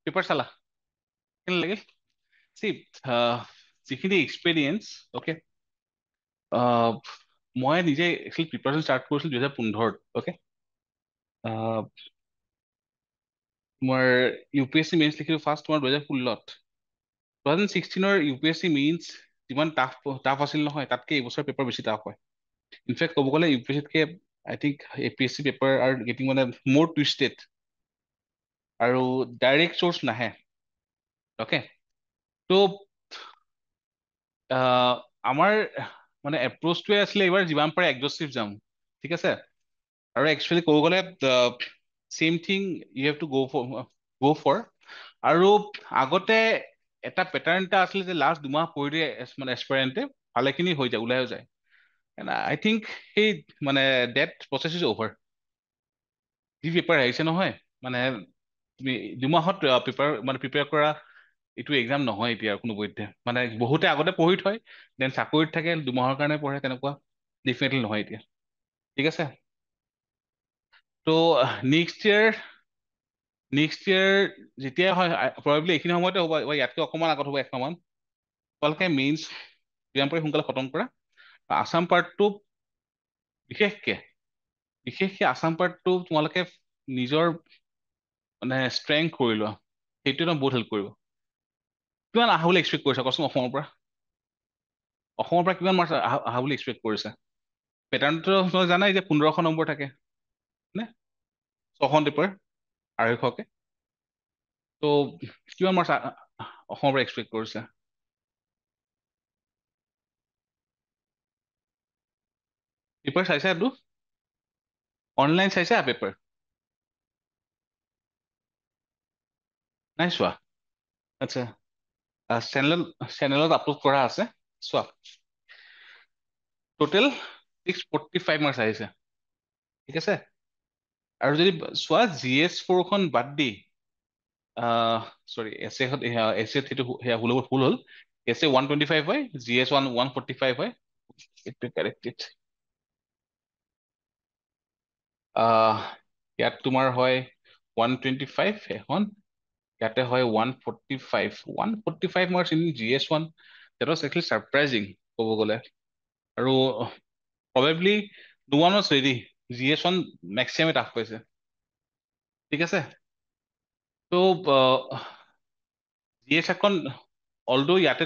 Paper চালা কেনে লাগিল চি যিখিনি এক্সপেৰিয়েঞ্চ অ'কে মই নিজে একচুৱেলি প্ৰিপাৰেশ্যন ষ্টাৰ্ট কৰিছিলোঁ 2015 অ'কে তোমাৰ UPSC মেইনছ লিখিলোঁ ফাৰ্ষ্ট তোমাৰ 2016 2016 UPSC মেইনছ যিমান টাফ আছিল নহয় তাতকে এইবছৰ পেপাৰ বেছি টাফ হয় ইনফেক্ট ক'ব গ'লে UPSCতকে I think APSC paper are getting more মোৰ টুইষ্টেড আৰু ডাইৰেক্ট চ'ৰ্চ নাহে অ'কে ত' আমাৰ মানে এপ্ৰ'চটোৱে আছিলে এইবাৰ যিমান পাৰে এগ্ৰেছিভ যাম ঠিক আছে আৰু একচুৱেলি ক'ব গ'লে চেম থিং ইউ হেভ টু গ' ফৰ আৰু আগতে এটা পেটাৰ্ণ এটা আছিলে যে লাষ্ট 2 মাহ পঢ়ি দিয়ে মানে এক্সপেৰিয়েণ্টে ভালেখিনি হৈ যায় ওলাইও যায় এণ্ড আই থিংক সেই মানে ডেট প্ৰচেছ ইজ অভাৰ যি পেপাৰ আহিছে নহয় মানে তুমি 2 মাহত প্ৰিপেয়াৰ কৰা এইটো এক্সাম নহয় এতিয়া কোনো পধ্যে মানে বহুতে আগতে পঢ়ি থয় দেন চাকৰিত থাকে 2 মাহৰ কাৰণে পঢ়ে তেনেকুৱা ডেফিনেটলি নহয় এতিয়া ঠিক আছে ত' নেক্সট ইয়াৰ যেতিয়া হয় প্ৰবেবলি এইখিনি সময়তে হ'ব বা ইয়াতকৈ অকণমান আগত হ'ব একমাহমান তোমালোকে মেইনছ যিমান পাৰি সোনকালে খতম কৰা আছাম পাৰ্টটো বিশেষকে আছাম পাৰ্টটো তোমালোকে নিজৰ মানে ষ্ট্ৰেংথ কৰি লোৱা সেইটোৱে তোমাক বহুত হেল্প কৰিব কিমান আহা বুলি এক্সপেক্ট কৰিছা কচোন অসমৰ পৰা কিমান মাৰ্কছ আহা বুলি এক্সপেক্ট কৰিছা পেটাৰ্ণটো তোমালোকে জানাই যে 1500 নম্বৰ থাকে নে 6খন পেপাৰ 250কে ত' কিমান মাৰ্কছ অসমৰ পৰা এক্সপেক্ট কৰিছা পেপাৰ চাইছা এইটো অনলাইন চাইছা পেপাৰ নাই চোৱা আচ্ছা চেনেলত আপলোড কৰা আছে চোৱা টোটেল 645 মাৰ্কছ আহিছে ঠিক আছে আৰু যদি চোৱা GS4খন বাদ দি চৰি এছেত সেইটো সেয়া ভুল হ'ল এছে 125 হয় GS1 145 হয় এইটো কাৰেক্টেড ইয়াত তোমাৰ হয় 125 এখন ইয়াতে হয় 145 marks in GS1 that was actually surprising ক'ব গ'লে আৰু probably no one was ready GS1 মেক্সিমামে টাফ পাইছে ঠিক আছে ত' GS এখন অলদো ইয়াতে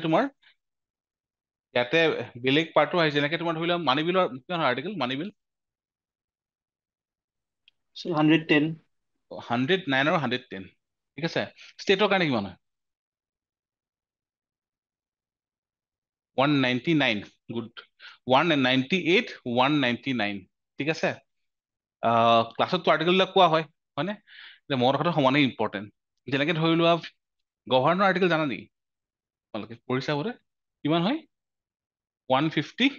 বেলেগ পাৰ্টো আহিছে যেনেকে তোমাৰ ধৰি লোৱা মানিবিলৰ কিমান আৰ্টিকেল মানিবিল 110 109 আৰু 110 ঠিক আছে ষ্টেটৰ কাৰণে কিমান হয় 199 গুড 198 199 ঠিক আছে ক্লাছততো আৰ্টিকেলবিলাক কোৱা হয় হয়নে যে মোৰ কথাটো সমানেই ইম্পৰ্টেণ্ট যেনেকে ধৰি লোৱা গভৰ্ণৰ আৰ্টিকেল জানা নেকি তোমালোকে পঢ়িছা বোধে কিমান হয় 153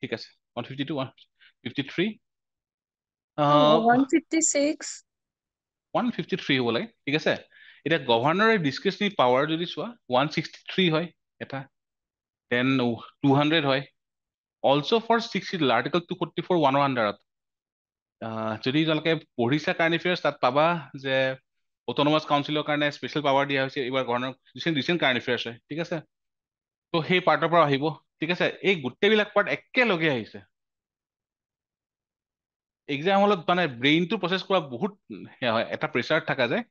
ঠিক আছে 152 153 156 153 হ'ব লাগে ঠিক আছে এতিয়া গভৰ্ণৰৰ ডিছক্ৰিপশ্যনেৰী পাৱাৰ যদি চোৱা 163 হয় এটা দেন 200 হয় অলছ' ফৰ 60 আৰ্টিকল 244 1ৰ আণ্ডাৰত যদি তোমালোকে পঢ়িছা কাৰেণ্ট এফেয়াৰ্ছ তাত পাবা যে অট'নমাছ কাউন্সিলৰ কাৰণে স্পেচিয়েল পাৱাৰ দিয়া হৈছে এইবাৰ গভৰ্ণৰ ৰিচেণ্ট কাৰেণ্ট এফেয়াৰ্ছ হয় ঠিক আছে ত' সেই পাৰ্টৰ পৰা আহিব ঠিক আছে এই গোটেইবিলাক পাৰ্ট একেলগে আহিছে এক্সাম হলত মানে ব্ৰেইনটো প্ৰচেছ কৰা বহুত সেয়া হয় এটা প্ৰেচাৰত থকা যায়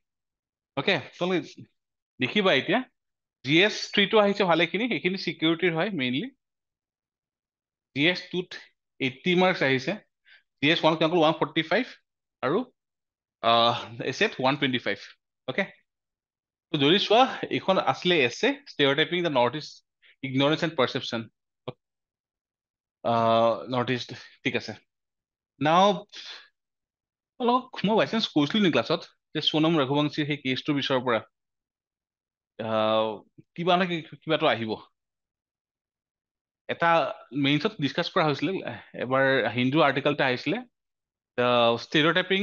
অ'কে তোমালোকে দেখিবা এতিয়া GS3টো আহিছে ভালেখিনি সেইখিনি চিকিউৰিটিৰ হয় মেইনলি GS2ত 80 মাৰ্কছ আহিছে GS1 কেৱল 145 আৰু এছেট 125 অ'কে যদি চোৱা এইখন আছিলে এছে stereotyping the north east ignorance and perception north east ঠিক আছে নাও অলপ মই বাই চান্স কৈছিলো নি ক্লাছত যে সোণম ৰঘুবংশীৰ সেই কেছটোৰ পিছৰ পৰা কিবা নহয় কিবাটো আহিব এটা মেইনছত ডিছকাছ কৰা হৈছিলে এবাৰ হিন্দু আৰ্টিকেল এটা আহিছিলে stereotyping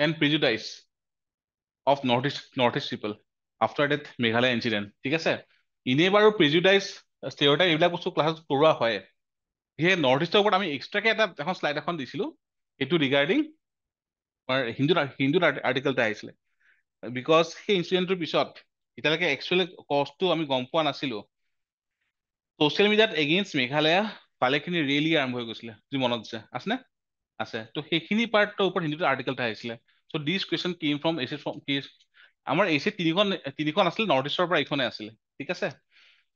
and prejudice of north east people after that Meghalaya incident ঠিক আছে এনেই বাৰু প্ৰিজুডাইজ ষ্টেৰিঅটাইপ এইবিলাক বস্তু ক্লাছত কৰোৱা হয় সেয়ে নৰ্থ ইষ্টৰ ওপৰত আমি এক্সট্ৰাকে এখন শ্লাইড এখন দিছিলোঁ এইটো ৰিগাৰ্ডিং তোমাৰ হিন্দুত আৰ্টিকেল এটা আহিছিলে, বিকজ সেই ইনচিডেণ্টটোৰ পিছত এতিয়ালৈকে একচুৱেলি কজটো আমি গম পোৱা নাছিলো। ছ'চিয়েল মিডিয়াত এগেইনষ্ট মেঘালয়া ভালেখিনি ৰেলী আৰম্ভ হৈ গৈছিলে, যি মনত আছেনে? আছে। তো সেইখিনি পাৰ্টৰ ওপৰত হিন্দীত আৰ্টিকেল এটা আহিছিলে। So' this question came from A C from আমাৰ এ চি তিনিখন আছিলে, নৰ্থ ইষ্টৰ পৰা এইখনে আছিলে, ঠিক আছে।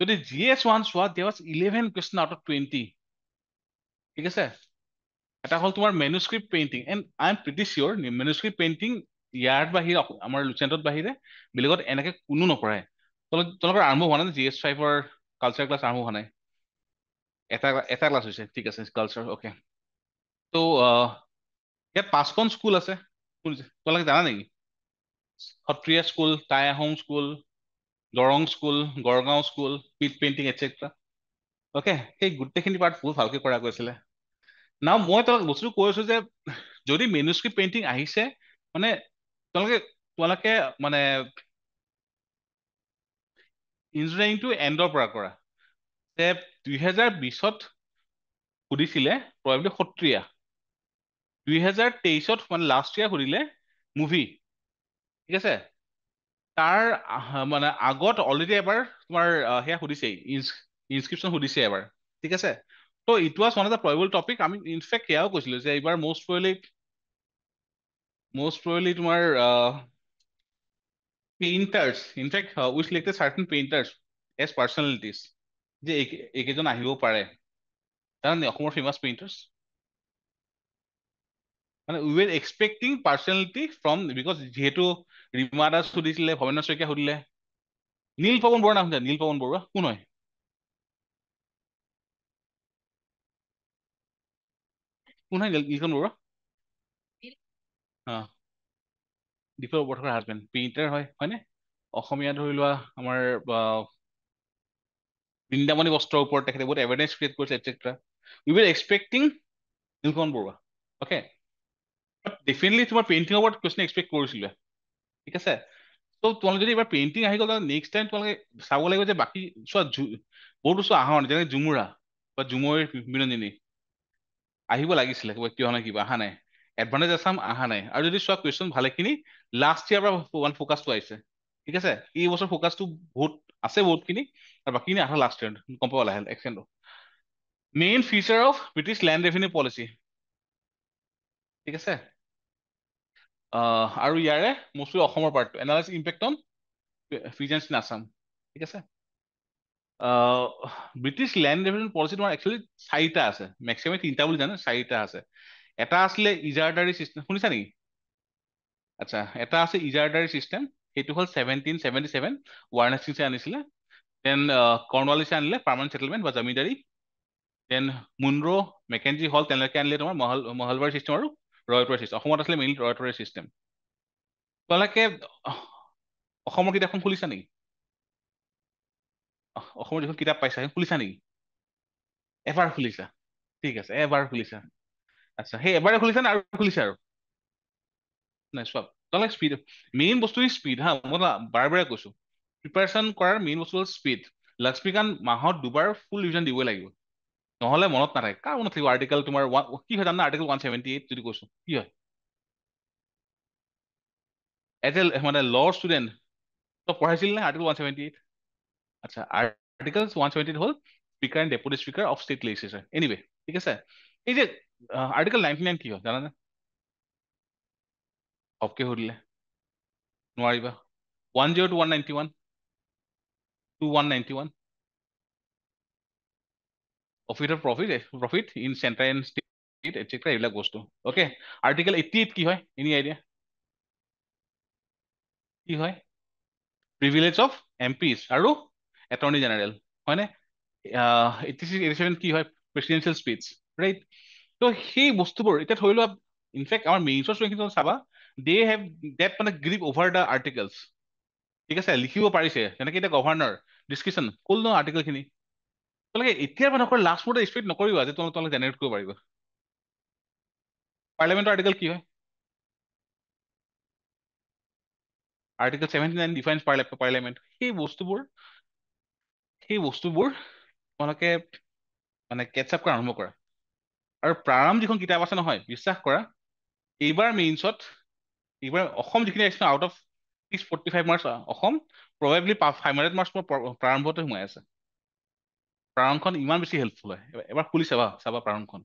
যদি জি এছ ওৱান চোৱা, there was 11 question out of 20, ঠিক আছে। এটা হ'ল তোমাৰ manuscript painting, and I am pretty sure manuscript painting ইয়াৰ বাহিৰে, আমাৰ লুচেণ্টত বাহিৰে বেলেগত এনেকে কোনো নপঢ়ায়। তোমালোকৰ আৰম্ভ হোৱা নাই জি এছ 5ৰ কালচাৰ ক্লাছ আৰম্ভ হোৱা নাই? এটা ক্লাছ হৈছে, ঠিক আছে, কালচাৰ, অ'কে। তো ইয়াত 5খন স্কুল আছে, তোমালোকে জানা নেকি? Sattriya school, Tai Ahom school, Darrang school, Garhgaon school, pit painting etcetera. Okay, সেই গোটেইখিনি পাৰ্ট বহুত ভালকে কৰা গৈছিলে। নাও মই তোমাক বস্তুটো কৈ আছো যে যদি মেনুস্ক্ৰিপ্ট পেইণ্টিং আহিছে, মানে তোমালোকে মানে ইঞ্জিনিয়াৰিংটো এণ্ডৰ পৰা কৰা। যে 2020ত সুধিছিলে প্ৰবাবলি সত্ৰীয়া, 2023ত মানে লাষ্ট ইয়াৰ সুধিলে মুভি, ঠিক আছে। তাৰ মানে আগত অলৰেডি এবাৰ তোমাৰ সেয়া সুধিছে, ইনস্ক্ৰিপশ্যন সুধিছে এবাৰ, ঠিক আছে। ত' it was one of the probable topic. আমি ইনফেক্ট সেয়াও কৈছিলো যে এইবাৰ মষ্ট প্ৰবেবলি তোমাৰ painters, in fact we selected certain painters as personalities, যে এইকেইজন আহিব পাৰে। জানানে অসমৰ ফেমাছ পেইণ্টাৰ্ছ? মানে we were expecting personality from, because যিহেতু ৰীমা দাস সুধিছিলে, ভৱেন্দ্ৰ শইকীয়া সুধিলে, নীল পৱন বৰুৱা নাম শুনিছা? নীল পৱন বৰুৱা কোন হয়? কোন হয় নীলপৱন বৰুৱা? অ, দীপক বৰঠাকুৰৰ হাজবেণ্ড, পেইণ্টাৰ হয়, হয়নে? অসমীয়া ধৰি লোৱা আমাৰ বৃন্দাবনী বস্ত্ৰৰ ওপৰত তেখেতে বহুত এৱাৰনেছ ক্ৰিয়েট কৰিছে, এটচেট্ৰা। We were expecting Nilpawan Barua, okay. Definitely তোমাৰ পেইণ্টিঙৰ ওপৰত কুৱেশ্যন এক্সপেক্ট কৰিছিলে, ঠিক আছে। ত' তোমালোকে যদি এইবাৰ পেইণ্টিং আহি গ'ল, নেক্সট টাইম তোমালোকে চাব লাগিব যে বাকী চোৱা বহুত বস্তু অহা নাই, যেনেকে ঝুমুৰা বা ঝুমুৰ বিনোদিনী আহিব লাগিছিলে, কিয় নাই কিবা অহা নাই। এডভান্টেজ আছাম অহা নাই। আৰু যদি চোৱা কুৱেশ্যন ভালেখিনি লাষ্ট ইয়াৰ পৰা ওৱান ফ'কাছটো আহিছে, ঠিক আছে। এই বছৰ ফ'কাছটো বহুত আছে, বহুতখিনি, আৰু বাকীখিনি আহা লাষ্ট ইয়াৰ গম পাব লাহে এক্সেণ্টটো। Main feature of British land revenue policy, ঠিক আছে। আৰু ইয়াৰে মষ্টলি অসমৰ পাৰ্টটো, analyze impact on peasants in Assam, ঠিক আছে। ব্ৰিটিছ লেণ্ড ৰেভিনিউ পলিচি তোমাৰ একচুৱেলি 4টা আছে, মেক্সিমাম 3টা বুলি জানে, 4টা আছে। এটা আছিলে ইজাৰদাৰী চিষ্টেম, শুনিছা নেকি? আচ্ছা, এটা আছে ইজাৰদাৰী চিষ্টেম, সেইটো হ'ল 1777 ৱাৰেন হেষ্টিংছে আনিছিলে। দেন কৰ্ণৱালিছে আনিলে পাৰ্মানেণ্ট ছেটেলমেণ্ট বা জমিদাৰী। দেন মুনৰো মেকেঞ্জি হল, তেওঁলোকে আনিলে তোমাৰ মহলবাৰী চিষ্টেম আৰু ৰয়টৰী চিষ্টেম। অসমত আছিলে মেইনলি ৰয়টৰী চিষ্টেম। তোমালোকে অসমৰ কিতাপখন খুলিছা নেকি? অসমৰ যিখন কিতাপ পাইছা সেইখন খুলিছা নেকি? এবাৰ খুলিছা, ঠিক আছে, এবাৰ খুলিছা। আচ্ছা, সেই এবাৰে খুলিছা নে আৰু খুলিছা? আৰু নাই, চোৱা তোমালোকে স্পীড, মেইন বস্তু স্পীড হা। মই বাৰে বাৰে কৈছো, প্ৰিপাৰেশ্যন কৰাৰ মেইন বস্তু হ'ল স্পীড। লক্ষ্মীকান্ত মাহত 2বাৰ ফুল ৰিভিজন দিবই লাগিব, নহলে মনত নাথাকে। কাৰ মনত থাকিব আৰ্টিকেল তোমাৰ কি হয় জানা? আৰ্টিকেল 178 যদি কৈছো কি হয়? এজ এ মানে ল ষ্টুডেণ্ট তই পঢ়াইছিল নে আৰ্টিকেল 178? আচ্ছা, আৰ্টিকেল 178 হ'ল speaker and deputy speaker of state legislature. Anyway, ঠিক আছে। এই যে আৰ্টিকেল 99 কি হয় জানানে? ঘপকে সুধিলে নোৱাৰিবা। 102, 191, 2191 profit in centre and state etcetera, এইবিলাক বস্তু, অ'কে। আৰ্টিকেল 88 কি হয়? এনি আইডিয়া কি হয়? প্ৰিভিলেজ অফ এমপিজ আৰু এটৰ্নি জেনেৰেল, হয়নে? 86, 87 কি হয়? Presidential speech, right? ত' সেই বস্তুবোৰ এতিয়া ধৰি লোৱা, ইনফেক্ট আমাৰ মেইনছৰ ষ্টুডেণ্টখিনি চাবা, দে হেভ ডেট মানে গ্ৰিপ অভাৰ দ্য আৰ্টিকেলছ, ঠিক আছে। লিখিব পাৰিছে, যেনেকে এতিয়া গভৰ্ণৰ ডিছক্ৰিপশ্যন ক'ল ন আৰ্টিকেলখিনি। তোমালোকে এতিয়াৰ পৰা নকৰি লাষ্ট মতে এক্সপেক্ট নকৰিবা যে তোমালোকে জেনেৰেট কৰিব পাৰিবা। পাৰ্লিয়ামেণ্টৰ আৰ্টিকেল কি হয়? Article 79 defines parliament. সেই বস্তুবোৰ তোমালোকে মানে কেটচ আপ কৰা আৰম্ভ কৰা। আৰু প্ৰাৰম্ভ যিখন কিতাপ আছে নহয়, বিশ্বাস কৰা, এইবাৰ মেইনছত এইবাৰ অসম যিখিনি আহিছে out of 645 marks Assam probably 500 marks মোৰ প্ৰাৰম্ভতে সোমাই আছে। প্ৰাৰম্ভখন ইমান বেছি হেল্পফুল হয়, এবাৰ খুলি চাবা চাবা প্ৰাৰম্ভখন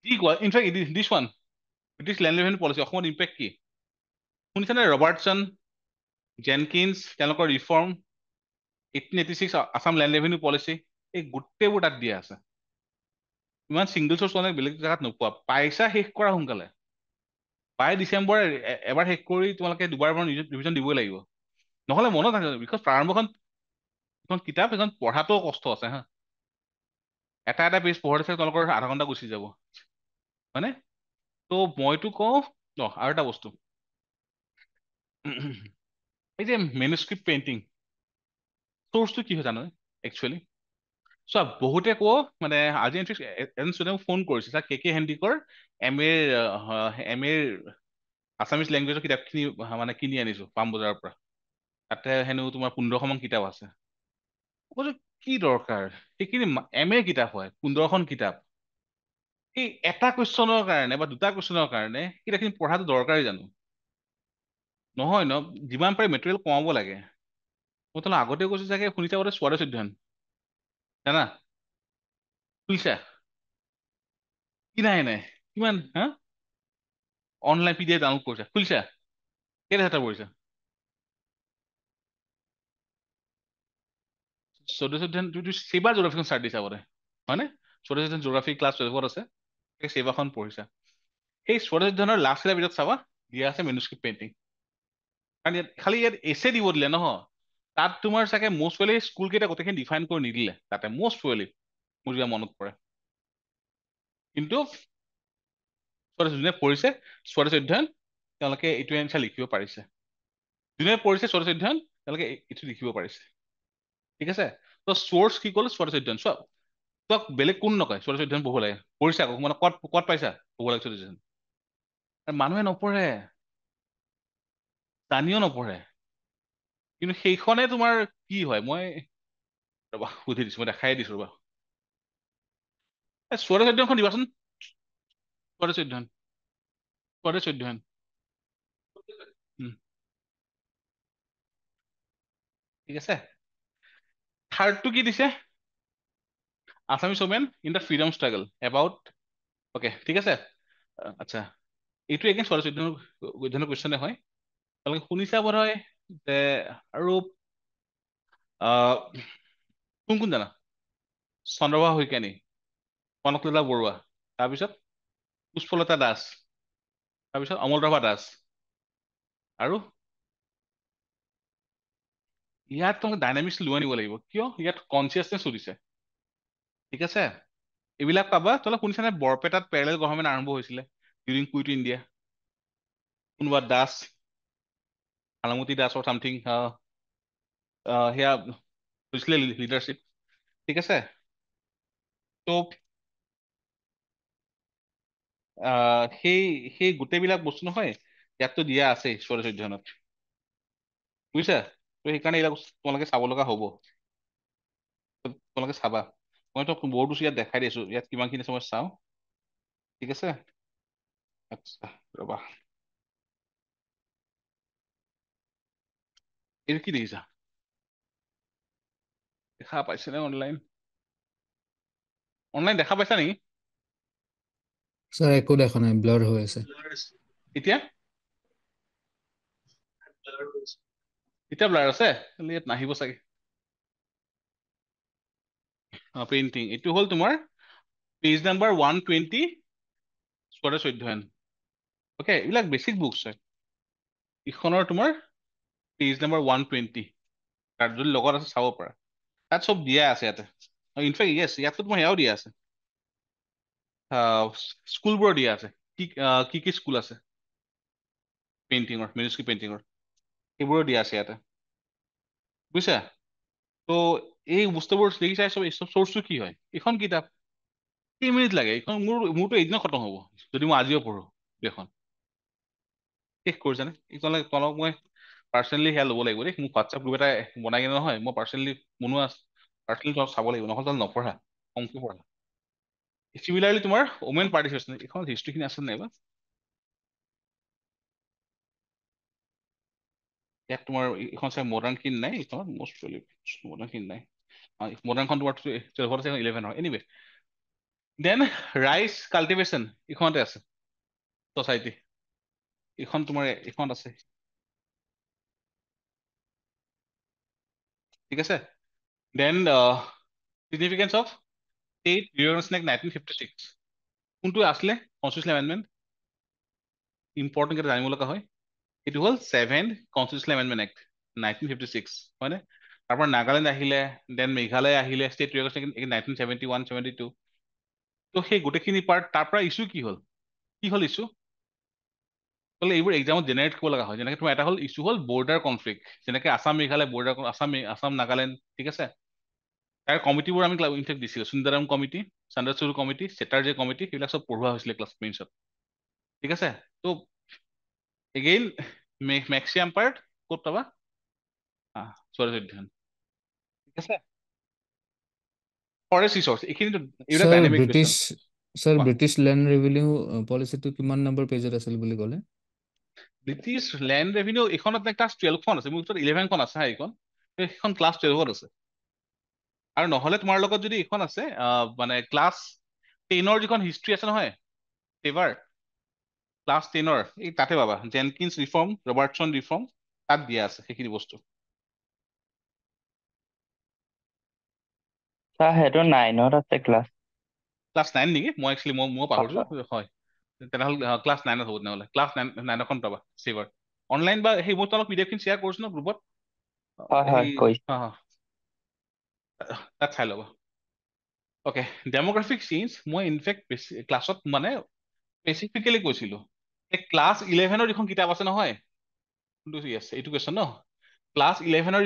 কি কোৱা। In fact this one British land revenue policy অসমত ইম্পেক্ট কি শুনিছানে? ৰবাৰ্টছন, জেনকিন্স, তেওঁলোকৰ reform, 1886 Assam land revenue policy, এই গোটেইবোৰ তাত দিয়া আছে। ইমান ছিংগল চৰ্চ মানে বেলেগ জেগাত নোপোৱা। পাইছা শেষ কৰা সোনকালে, বাই ডিচেম্বৰ এবাৰ শেষ কৰি তোমালোকে দুবাৰ ৰিভিজন দিবই লাগিব, নহ'লে মনত থাকে। বিকজ প্ৰাৰম্ভখন এখন কিতাপ, এখন পঢ়াটো কষ্ট আছে হা। এটা এটা পেজ পঢ়োতে চাগে তোমালোকৰ আধা ঘণ্টা গুচি যাব, হয়নে? তো মইতো কওঁ আৰু এটা বস্তু, এই যে মেনুস্ক্ৰিপ্ট পেইণ্টিং চ'ৰ্চটো কি হয় জানো একচুৱেলি? চোৱা বহুতে কওঁ মানে আজি এজন ষ্টুডেণ্টে ফোন কৰিছে, তাক কে হেণ্ডিকৰ এম এৰ আছামিজ লেংগুৱেজৰ কিতাপখিনি মানে কিনি আনিছো পাম বজাৰৰ পৰা। তাতে হেনো তোমাৰ 1500মান কিতাপ আছে। কৈছো কি দৰকাৰ, সেইখিনি এম এ কিতাপ হয়, 15খন কিতাপ। এই এটা কুৱেশ্যনৰ কাৰণে বা দুটা কুৱেশ্যনৰ কাৰণে কিতাপখিনি পঢ়াটো দৰকাৰী জানো? নহয় ন, যিমান পাৰে মেটেৰিয়েল কমাব লাগে। মই তোমাক আগতে কৈছো চাগে, শুনিছা আগতে স্বদেশ অধ্যয়ন জানা? শুনিছা? কি নাই নাই কিমান হা? অনলাইন PDF ডাউনলোড কৰিছা, খুলিছা? কেই হাজাৰ পৰিছা? স্বদেশ অধ্যয়ন তুমি ছেবাৰ জিঅ'গ্ৰাফিখন ষ্টাৰ্ট দিছা বোলে, হয়নে? স্বদেশ অধ্যয়ন জিঅ'গ্ৰাফি ক্লাছ 12ত আছে, সেই ছেবাখন পঢ়িছা। সেই স্বদেশ অধ্যয়নৰ লাষ্ট এটা ভিতৰত চাবা দিয়া আছে মেনুস্ক্ৰিপ্ট পেইণ্টিং। কাৰণ ইয়াত এছে দিব দিলে নহয়, তাত তোমাৰ চাগে মষ্ট প্ৰবেবলি স্কুল কেইটা গোটেইখিনি ডিফাইন কৰি নিদিলে তাতে, মষ্ট প্ৰবেবলি মোৰ যিমান মনত পৰে। কিন্তু স্বদেশ যোনে পঢ়িছে স্বদেশ অধ্যয়ন তেওঁলোকে এইটো এনচাৰ লিখিব পাৰিছে। যোনে পঢ়িছে স্বদেশ অধ্যয়ন তেওঁলোকে এইটো লিখিব পাৰিছে। ঠিক আছে, তো চ'ৰ্চ কি ক'ল? স্বদেশ অধ্যয়ন। চোৱা তোমাক বেলেগ কোন নকয় স্বদেশ অধ্যয়ন পঢ়িব লাগে? পঢ়িছা আকৌ মানে ক'ত পাইছা পঢ়িব লাগে স্বদেশ অধ্যয়ন? মানুহে নপঢ়ে, জানিও নপঢ়ে। কিন্তু সেইখনে তোমাৰ কি হয়, মই ৰবা সুধি দিছো, মই দেখাই দিছো ৰবা। স্বদেশ অধ্যয়নখন দিবাচোন, স্বদেশ অধ্যয়ন, স্বদেশ অধ্যয়ন। উম, ঠিক আছে। থাৰ্ডটো কি দিছে? Assamese women in the freedom struggle about, okay ঠিক আছে। আচ্ছা, এইটো এগেইন স্বদেশ অধ্যয়নৰ কুৱেশ্যনে হয়। তোমালোকে শুনিছা বোধ হয় যে, আৰু কোন কোন জানা? চন্দ্ৰপ্ৰভা শইকীয়ানী, কনকলতা বৰুৱা, তাৰপিছত পুষ্পলতা দাস, তাৰপিছত অমলপ্ৰভা দাস, আৰু ইয়াত তোমাক ডাইনামিক্স লৈ আনিব লাগিব। কিয়? ইয়াত কনচিয়াছনেছ সুধিছে। ঠিক আছে, এইবিলাক পাবা। তোমালোকে শুনিছানে বৰপেটাত পেৰেলেল গভৰ্ণমেণ্ট আৰম্ভ হৈছিলে ডিউৰিং কুইট ইণ্ডিয়া? কোনোবা দাস, ভানুমতী দাসৰ চামথিং সেয়া হৈছিলে লিডাৰশ্বিপ। ঠিক আছে, তো সেই সেই গোটেইবিলাক বস্তু নহয় ইয়াততো দিয়া আছে স্বদেশ অধ্যয়নত, বুজিছা? তো সেইকাৰণে এইবিলাক বস্তু তোমালোকে চাব লগা হ'ব। তোমালোকে চাবা, মই তো বৰ্ডটো ইয়াত দেখাই দিছো, ইয়াত কিমানখিনি আছে মই চাওঁ। ঠিক আছে, আচ্ছা ৰবা, এইটো কি দেখিছা? দেখা পাইছেনে অনলাইন? অনলাইন দেখা পাইছা নেকি? ছাৰ একো দেখা নাই, ব্লাৰ হৈ আছে। এতিয়া এতিয়া ব্লাৰ আছে, ইয়াত নাহিব চাগে। পেইন্টিং এইটো হ'ল তোমাৰ পেজ নাম্বাৰ 120 স্বদেশ অধ্যয়ন। অ'কে, এইবিলাক বেছিক বুকছ হয়। ইখনৰ তোমাৰ পেজ নাম্বাৰ 120, তাত যদি লগত আছে চাব পাৰা, তাত চব দিয়া আছে ইয়াতে। ইনফেক্ট য়েছ, ইয়াতো তোমাৰ সেয়াও দিয়া আছে, স্কুলবোৰৰ দিয়া আছে, কি কি স্কুল আছে পেইণ্টিঙৰ, মেনুস্ক্ৰিপ্ট পেইণ্টিঙৰ, সেইবোৰো দিয়া আছে ইয়াতে, বুজিছা? তো এই বস্তুবোৰ দেখিছা, চব চ'ৰ্চটো কি হয়? এইখন কিতাপ কেইমিনিট লাগে, এইখন মোৰতো এদিনত খতম হ'ব যদি মই আজিও পঢ়ো। এইখন শেষ কৰিছানে? তোমালোক তোমালোক মই পাৰ্চনেলি সেয়া ল'ব লাগিব দেই, মোক হোৱাটছআপ গ্ৰুপ এটা বনাই কিনে নহয়, মই পাৰ্চনেলি বনোৱা পাৰ্চনেলি তোমাক চাব লাগিব, নহ'লে নপঢ়া, কমকৈ পঢ়া। চিমিলাৰলি তোমাৰ ওমেন পাৰ্টিচিপেশ্যন, এইখন হিষ্ট্ৰীখিনি আছে নাই বা? ইয়াত তোমাৰ এইখন চাই মডাৰ্ণ কিন নাই, এইখন মষ্ট মডাৰ্ণ কিন নাই। মডাৰ্ণখন তোমাৰ 12 আছে, 11 হয়। এনিৱে দেন ৰাইচ কাল্টিভেশ্যন এইখনতে আছে ছচাইটি, এইখন তোমাৰ এইখনত আছে। ঠিক আছে। দেন চিগনিফিকেন্স অফ ষ্টেট ৰিঅৰ্গনাইজেশ্যন এক্ট 1956 কোনটো আছিলে কনষ্টিটিউচনেল এমেণ্ডমেণ্ট, ইম্পৰ্টেণ্ট কেইটা জানিব লগা হয়। এইটো হ'ল 7th কনষ্টিটিউচনেল এমেণ্ডমেণ্ট এক্ট 1956 হয়নে। তাৰ পৰা নাগালেণ্ড আহিলে, দেন মেঘালয় আহিলে, ষ্টেট ৰিঅৰ্গনাইজেশ্যন এক্ট 1971 72। তো সেই গোটেইখিনি পাৰ্ট তাৰ পৰা ইছ্যু কি হ'ল ইছ্যু বোলে এইবোৰ এক্সামত জেনেৰেট কৰিব লগা হয়। যেনেকে তোমাৰ এটা হ'ল ইছ্যু হ'ল বৰ্ডাৰ কনফ্লিক্ট, যেনেকে আছাম মেঘালয় বৰ্ডাৰ, আছাম নাগালেণ্ড। ঠিক আছে। তাৰ কমিটিবোৰ আমি ইনফেক্ট দিছিলোঁ, সুন্দাৰাম কমিটি, চান্দ্ৰচূড় কমিটি, চেটাৰ্জী কমিটি, সেইবিলাক চব পঢ়োৱা হৈছিলে ক্লাছ মেইনছত। ঠিক আছে। তো এগেইন মেক্সিমাম পাৰ্ট ক'ত পাবা, স্বৰাজ অধ্যয়ন। ঠিক আছে। ফৰেষ্ট ৰিচৰ্চ এইখিনি এইবিলাক sir dynamic British question. Sir British land revenue পলিচিটো কিমান নম্বৰ পেজত আছিল বুলি ক'লে? ব্ৰিটিছ লেণ্ড ৰেভিনিউ এইখনত ক্লাছ 12খন আছে, মোৰ ওচৰত 11খন আছে হা, এইখন সেইখন ক্লাছ 12ত আছে। আৰু নহ'লে তোমাৰ লগত যদি এইখন আছে মানে ক্লাছ 10ৰ যিখন হিষ্ট্ৰী আছে নহয় এইবাৰ ক্লাছ 10ৰ এই তাতে পাবা, জেনকিন্স ৰিফৰ্ম, ৰবাৰ্টছন ৰিফৰ্ম, তাত দিয়া আছে সেইখিনি বস্তু। ছাৰ সেইটো 9ত আছে ক্লাছ। ক্লাছ 9 নেকি, মই একচুৱেলি মই হয় পাহৰিছো। হয় তেনেহ'লে ক্লাছ 9ত হ'ব, তেনেহ'লে ক্লাছ 9খন পাবা চিভাৰ অনলাইন, বা সেই মই তোমালোক পিডিএফ খিনি শ্বেয়াৰ কৰিছো ন গ্ৰুপত, হয় সেই হয় কৰিছে। তাত চাই ল'বা। অ'কে, ডেম'গ্ৰাফিক চেঞ্জ মই ইনফেক্ট ক্লাছত মানে স্পেচিফিকেলি কৈছিলো। ক্লাছ 11ৰ যিখন কিতাপ আছে নহয়, য়েছ এইটো কুৱেশ্যন ন, ক্লাছ 11ৰ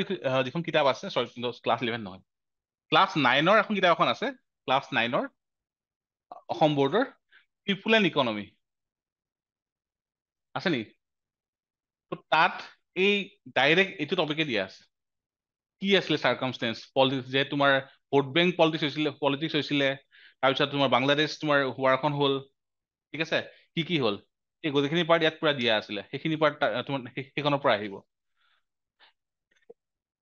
যিখন কিতাপ আছে, চৰি ক্লাছ 11 নহয়, ক্লাছ 9ৰ এখন কিতাপ এখন আছে, ক্লাছ 9ৰ অসম বৰ্ডৰ পিপুল এণ্ড ইকনমি আছে নেকি? তো তাত এই ডাইৰেক্ট এইটো টপিকে দিয়া আছে, কি আছিলে চাৰ্কামষ্টেঞ্চ পলিটিক্স, যে তোমাৰ ভোট বেংক পলিটিক্স হৈছিলে, তাৰপিছত তোমাৰ বাংলাদেশ তোমাৰ ৱাৰখন হ'ল। ঠিক আছে। কি হ'ল এই গোটেইখিনি পাৰ্ট ইয়াত পুৰা দিয়া আছিলে, সেইখিনি পাৰ্ট তোমাৰ সেইখনৰ পৰা আহিব।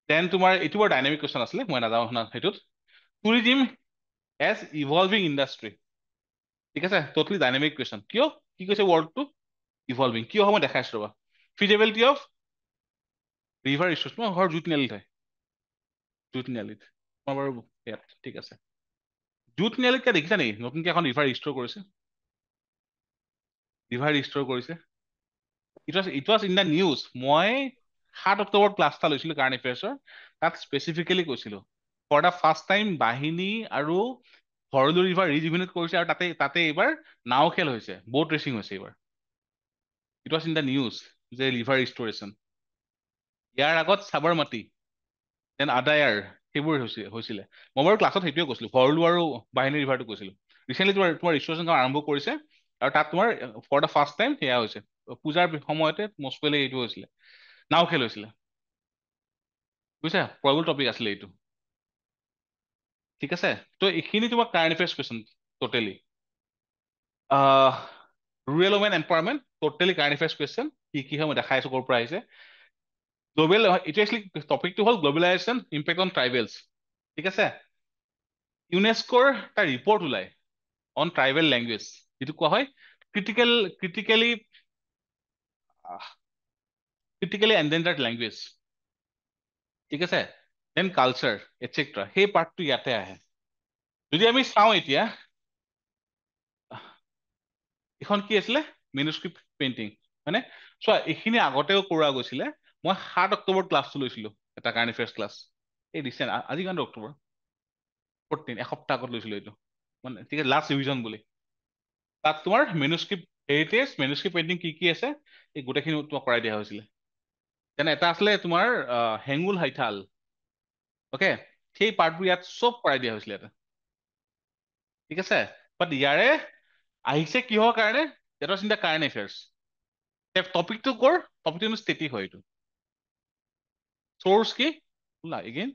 দেন তোমাৰ এইটো বৰ ডাইনামিক কুৱেশ্যন আছিলে, মই নাযাওঁ সেইটোত। Tourism as evolving industry. ঠিক আছে, ট'টেলি ডাইনামিক কুৱেশ্যন। কিয় কি কৈছে ৱৰ্ডটো ইভলভিং, কিয় হয় মই দেখাইছো ৰবা। ফিজিবিলিটি অফ ৰিভাৰ ৰিচোৰ্চ, মই ঘৰ জুইত নিয়ালিত হয়, জুইত নিয়ালিত মই বাৰু ইয়াত। ঠিক আছে। জুইত নিয়ালিত দেখিছা নেকি নতুনকে এখন ৰিভাৰ ৰিষ্ট'ৰ কৰিছে, it was in the news. মই 7 অক্টোবৰত ক্লাছ এটা লৈছিলো কাৰেণ্ট এফেয়াৰ্ছৰ, তাত স্পেচিফিকেলি কৈছিলো ফৰ দ্য ফাৰ্ষ্ট টাইম বাহিনী আৰু ভৰলু ৰিভাৰ ৰিজুভিনেট কৰিছে, আৰু তাতে এইবাৰ নাও খেল হৈছে, ব'ট ৰেচিং হৈছে এইবাৰ। It was in the news যে ৰিভাৰ ৰিষ্ট'ৰেশ্যন। ইয়াৰ আগত সাবৰমতি, দেন আদায়াৰ, সেইবোৰ হৈছিলে। মই বাৰু ক্লাছত সেইটোৱে কৈছিলো, ভৰলু আৰু বাহিনী ৰিভাৰটো কৈছিলো। ৰিচেণ্টলি তোমাৰ ৰিষ্ট'ৰেশ্যন কাম আৰম্ভ কৰিছে, আৰু তাত তোমাৰ ফৰ দ্য ফাৰ্ষ্ট টাইম সেয়া হৈছে, পূজাৰ সময়তে মষ্ট প্ৰবেবলি এইটো হৈছিলে, নাও খেল হৈছিলে। বুজিছা, প্ৰবল টপিক আছিলে এইটো। ঠিক আছে। তো এইখিনি তোমাৰ current affairs question totally. Rural women empowerment totally current affairs question, কি হয় মই দেখাই আছো ক'ৰ পৰা আহিছে। গ্ল'বেল, এইটো একচুৱেলি টপিকটো হ'ল গ্ল'বেলাইজেশ্যন ইম্পেক্ট অন ট্ৰাইবেলছ। ঠিক আছে। ইউনেস্কোৰ এটা ৰিপৰ্ট ওলাই অন ট্ৰাইবেল লেংগুৱেজ, যিটো কোৱা হয় ক্ৰিটিকেলি এনডেঞ্জাৰ্ড লেংগুৱেজ। ঠিক আছে। দেন কালচাৰ এটচেট্ৰা, সেই পাৰ্টটো ইয়াতে আহে। যদি আমি চাওঁ এতিয়া, এইখন কি আছিলে মেনুস্ক্ৰিপ্ট পেইণ্টিং হয়নে। চোৱা এইখিনি আগতেও কৰোৱা গৈছিলে, মই 7 অক্টোবৰত ক্লাছটো লৈছিলো, এটা কাৰেণ্ট এফেয়াৰ্ছ ক্লাছ, এই ৰিচেণ্ট আজি কিমান অক্টোবৰ 14, এসপ্তাহ আগত লৈছিলো এইটো, মানে ঠিক আছে লাষ্ট ৰিভিজন বুলি। তাত তোমাৰ মেনুস্ক্ৰিপ্ট হেৰিটেজ, মেনুস্ক্ৰিপ্ট পেইণ্টিং কি আছে এই গোটেইখিনি তোমাক কৰাই দিয়া হৈছিলে। তেনে এটা আছিলে তোমাৰ হেঙুল হাইথাল, অ'কে, সেই পাৰ্টবোৰ ইয়াত চব কৰাই দিয়া হৈছিলে এটা। ঠিক আছে। বাট ইয়াৰে আহিছে কিহৰ কাৰণে, that was in the current affairs. টপিকটো কৰ, টপিকটো ষ্টেটিক হয় এইটো। চ'ৰ্চ কি এগেইন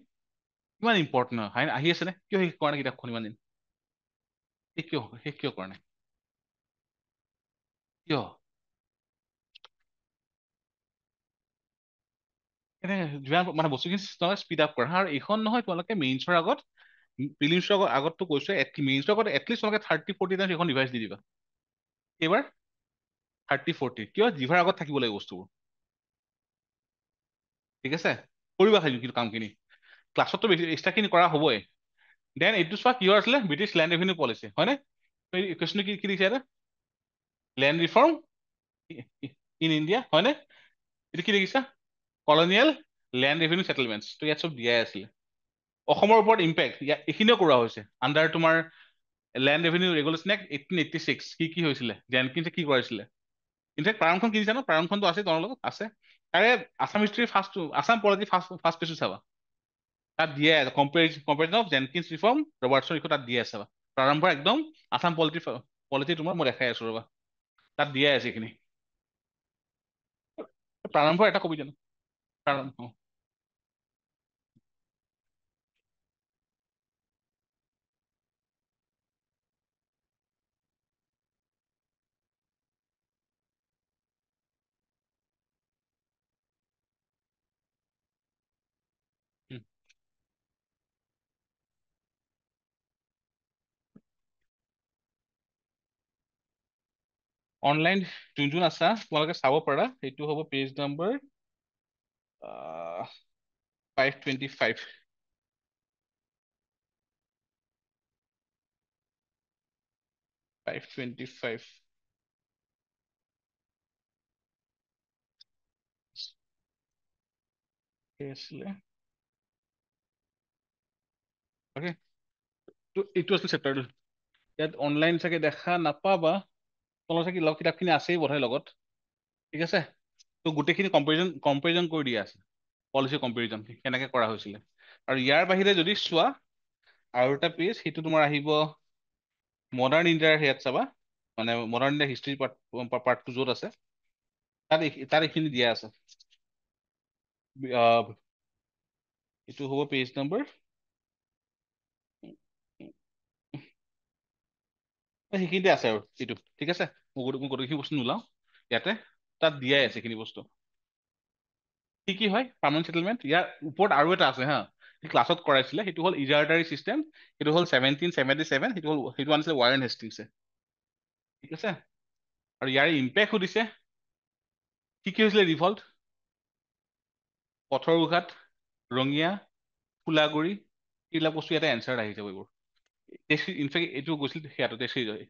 কিমান ইম্পৰ্টেণ্ট হয়, আহি আছে নে, কিয় শেষ কৰা নাই কিতাপখন ইমান দিন, শেষ কিয় কৰা নাই, কিয়? এনে যিমান মানে বস্তুখিনি তোমালোকে স্পীড আপ কৰা, আৰু এইখন নহয় তোমালোকে মেইনছৰ আগত, প্ৰিলিমছৰ আগততো কৈছো, মেইনছৰ আগত এটলিষ্ট তোমালোকে 30-40 টাইমছ এইখন ৰিভাইজ দি দিবা। এইবাৰ 30-40 কিয় জিভাৰ আগত থাকিব লাগিব বস্তুবোৰ, ঠিক আছে? কৰিবা কিন্তু কামখিনি ক্লাছততো বেছি এক্সট্ৰাখিনি কৰা হ'বই। দেন এইটো চোৱা কিহৰ আছিলে, ব্ৰিটিছ লেণ্ড ৰেভিনিউ পলিচি, হয়নে? কুৱেশ্যন কি লিখিছে ইয়াতে, লেণ্ড ৰিফৰ্ম ইন ইণ্ডিয়া, হয়নে? এইটো কি লিখিছা, কলনিয়েল লেণ্ড ৰেভিনিউ ছেটেলমেণ্টছ। তো ইয়াত চব দিয়াই আছিলে। অসমৰ ওপৰত ইম্পেক্ট ইয়াত এইখিনিও কৰা হৈছে আণ্ডাৰ তোমাৰ লেণ্ড ৰেভিনিউ ৰেগুলেশ্যন এক্ট 1886। কি হৈছিলে, জেনকিন্সে কি কৰাইছিলে। ইনফেক্ট প্ৰাৰম্ভখন কিনিছা ন, প্ৰাৰম্ভখনটো আছে তোমাৰ লগত আছে। তাৰে Assam history first, Assam polity first পেজটো চাবা, তাত দিয়ে কম্পেৰিজন অফ জেনকিন্স ৰিফৰ্ম ৰবাৰ্টছৰ ৰিফৰ্ম তাত দিয়ে আছে। প্ৰাৰম্ভ একদম আছাম পলিটি তোমাৰ মই দেখাই আছো ৰবা, তাত দিয়ে আছে এইখিনি। প্ৰাৰম্ভ এটা কবি জানো, প্ৰাৰম্ভ অনলাইন যোন আছা তোমালোকে চাব পাৰা। সেইটো হ'ব পেজ নম্বৰ 525। 525 আছিলে। অ'কে, তো এইটো আছিলে চেপ্টাৰটো। ইয়াত অনলাইন চাগে দেখা নাপাবা, তোমালোকৰ চাগে লগ কিতাপখিনি আছেই বোধহয় লগত, ঠিক আছে? তো গোটেইখিনি কম্পেৰিজন কৰি দিয়া আছে, পলিচি কম্পেৰিজন কেনেকে কৰা হৈছিলে। আৰু ইয়াৰ বাহিৰে যদি চোৱা আৰু এটা পেজ, সেইটো তোমাৰ আহিব মডাৰ্ণ ইণ্ডিয়াৰ সেয়াত চাবা, মানে মডাৰ্ণ ইণ্ডিয়া হিষ্ট্ৰী পাৰ্টটো য'ত আছে তাত এইখিনি দিয়া আছে। এইটো হ'ব পেজ নম্বৰ, সেইখিনিতে আছে আৰু এইটো, ঠিক আছে? মই গোটেইখিনি বস্তু নোলাওঁ ইয়াতে, তাত দিয়াই আছে এইখিনি বস্তু। কি হয় পাৰ্মানেণ্ট ছেটেলমেণ্ট, ইয়াৰ ওপৰত আৰু এটা আছে হা, ক্লাছত কৰাইছিলে। সেইটো হ'ল ইজাৰটাৰী চিষ্টেম, সেইটো হ'ল 1777, সেইটো আনিছিলে ৱাৰেন হেষ্টিংছে, ঠিক আছে? আৰু ইয়াৰ ইম্পেক্ট সুধিছে, কি হৈছিলে ৰিভল্ট, পথৰুঘাট, ৰঙিয়া, ফুলাগুৰি, এইবিলাক বস্তু ইয়াতে এনচাৰ আহি যাব এইবোৰ। ইনফেক্ট এইটো গৈছিল সেয়াটো তেজশ্ৰী হয়।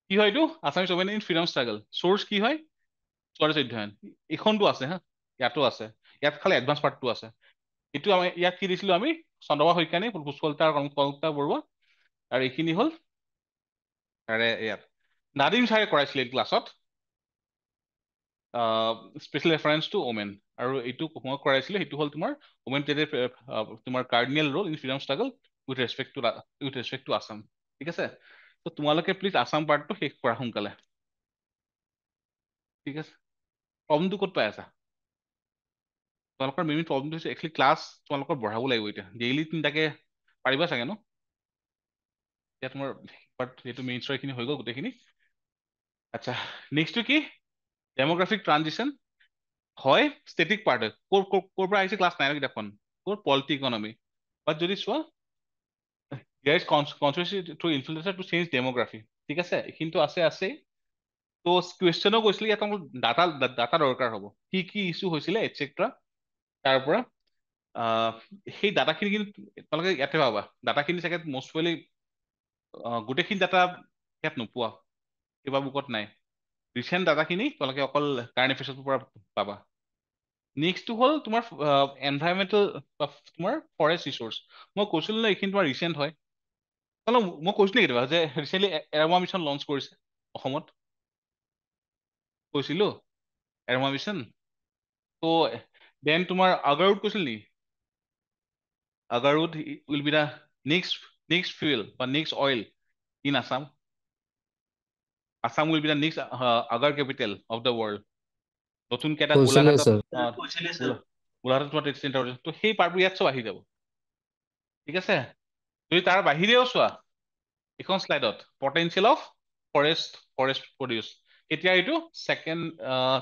কি হয় এইটো, Assamese women in freedom struggle, source কি হয় স্বদেশ অধ্যয়ন, এইখনটো আছে হা, ইয়াতো আছে। ইয়াত খালি এডভান্স পাৰ্টটো আছে। এইটো আমি ইয়াত কি দিছিলো আমি, চন্দ্ৰমা শইকীয়ানী, পুষ্পলতা কনকলতা বৰুৱা, আৰু এইখিনি হ'ল তাৰে ইয়াত নাদিম ছাৰে কৰাইছিলে ক্লাছত, স্পেচিয়েল ৰেফাৰেন্স টু ওমেন। আৰু এইটো মই কৰাইছিলো, সেইটো হ'ল তোমাৰ ওমেন প্লেড তোমাৰ cardinal role in freedom struggle with respect to Assam, ঠিক আছে? তো তোমালোকে প্লিজ আছাম পাৰ্টটো শেষ কৰা সোনকালে, ঠিক আছে? প্ৰব্লেমটো ক'ত পাই আছা তোমালোকৰ? মেইন প্ৰব্লেমটো হৈছে একচুৱেলি ক্লাছ তোমালোকৰ বঢ়াব লাগিব। এতিয়া ডেইলি 3টাকে পাৰিবা চাগে ন? এতিয়া তোমাৰ এইটো মেইন খিনি হৈ গ'ল গোটেইখিনি। আচ্ছা, নেক্সটটো কি, ডেমোগ্ৰাফিক ট্ৰানজিশ্যন হয়, ষ্টেটিক পাৰ্ট হয়। ক'ৰ পৰা আহিছে ক্লাছ 9 কিতাপখন, ক'ৰ পলিটি ইকনমি। বাট যদি চোৱা there is controversy through influencer to change demography, ঠিক আছে? এইখিনিতো আছেই। তো কুৱেশ্যনো কৈছিলে ইয়াত আমাক ডাটা দৰকাৰ হ'ব, কি ইছ্যু হৈছিলে এটচেট্ৰা। তাৰ পৰা সেই ডাটাখিনি কিন্তু তোমালোকে ইয়াতে পাবা। ডাটাখিনি চাগে মষ্ট প্ৰবেবলি গোটেইখিনি ডাটা ইয়াত নোপোৱা, কিবা বুকত নাই। ৰিচেণ্ট ডাটাখিনি তোমালোকে অকল কাৰেণ্ট এফেয়াৰ্ছৰ পৰা পাবা। নেক্সটটো হ'ল তোমাৰ এনভাইৰমেণ্টেল, তোমাৰ ফৰেষ্ট ৰিচোৰ্চ। মই কৈছিলো ন এইখিনি তোমাৰ ৰিচেণ্ট হয়। মই কৈছিলো কেতিয়াবা যে ৰিচেণ্টলি এৰমা মিছন লঞ্চ কৰিছে অসমত, কৈছিলো এৰমা মিছন। তো দেন তোমাৰ আগাৰুড কৈছিল নেকি? Agarwood will be the next fuel বা next oil in Assam. Assam will be the next agar capital of the world. নতুনকে এটা কৈছিলে গোলাঘাটত স্যাৰ। গোলাঘাটত তোমাৰ টেষ্ট চেণ্টাৰ। তো সেই পাৰ্টবোৰ ইয়াত চব আহি যাব, ঠিক আছে? যদি তাৰ বাহিৰেও চোৱা এইখন শ্লাইডত পটেনচিয়েল অফ ফৰেষ্ট প্ৰডিউচ, কেতিয়া এইটো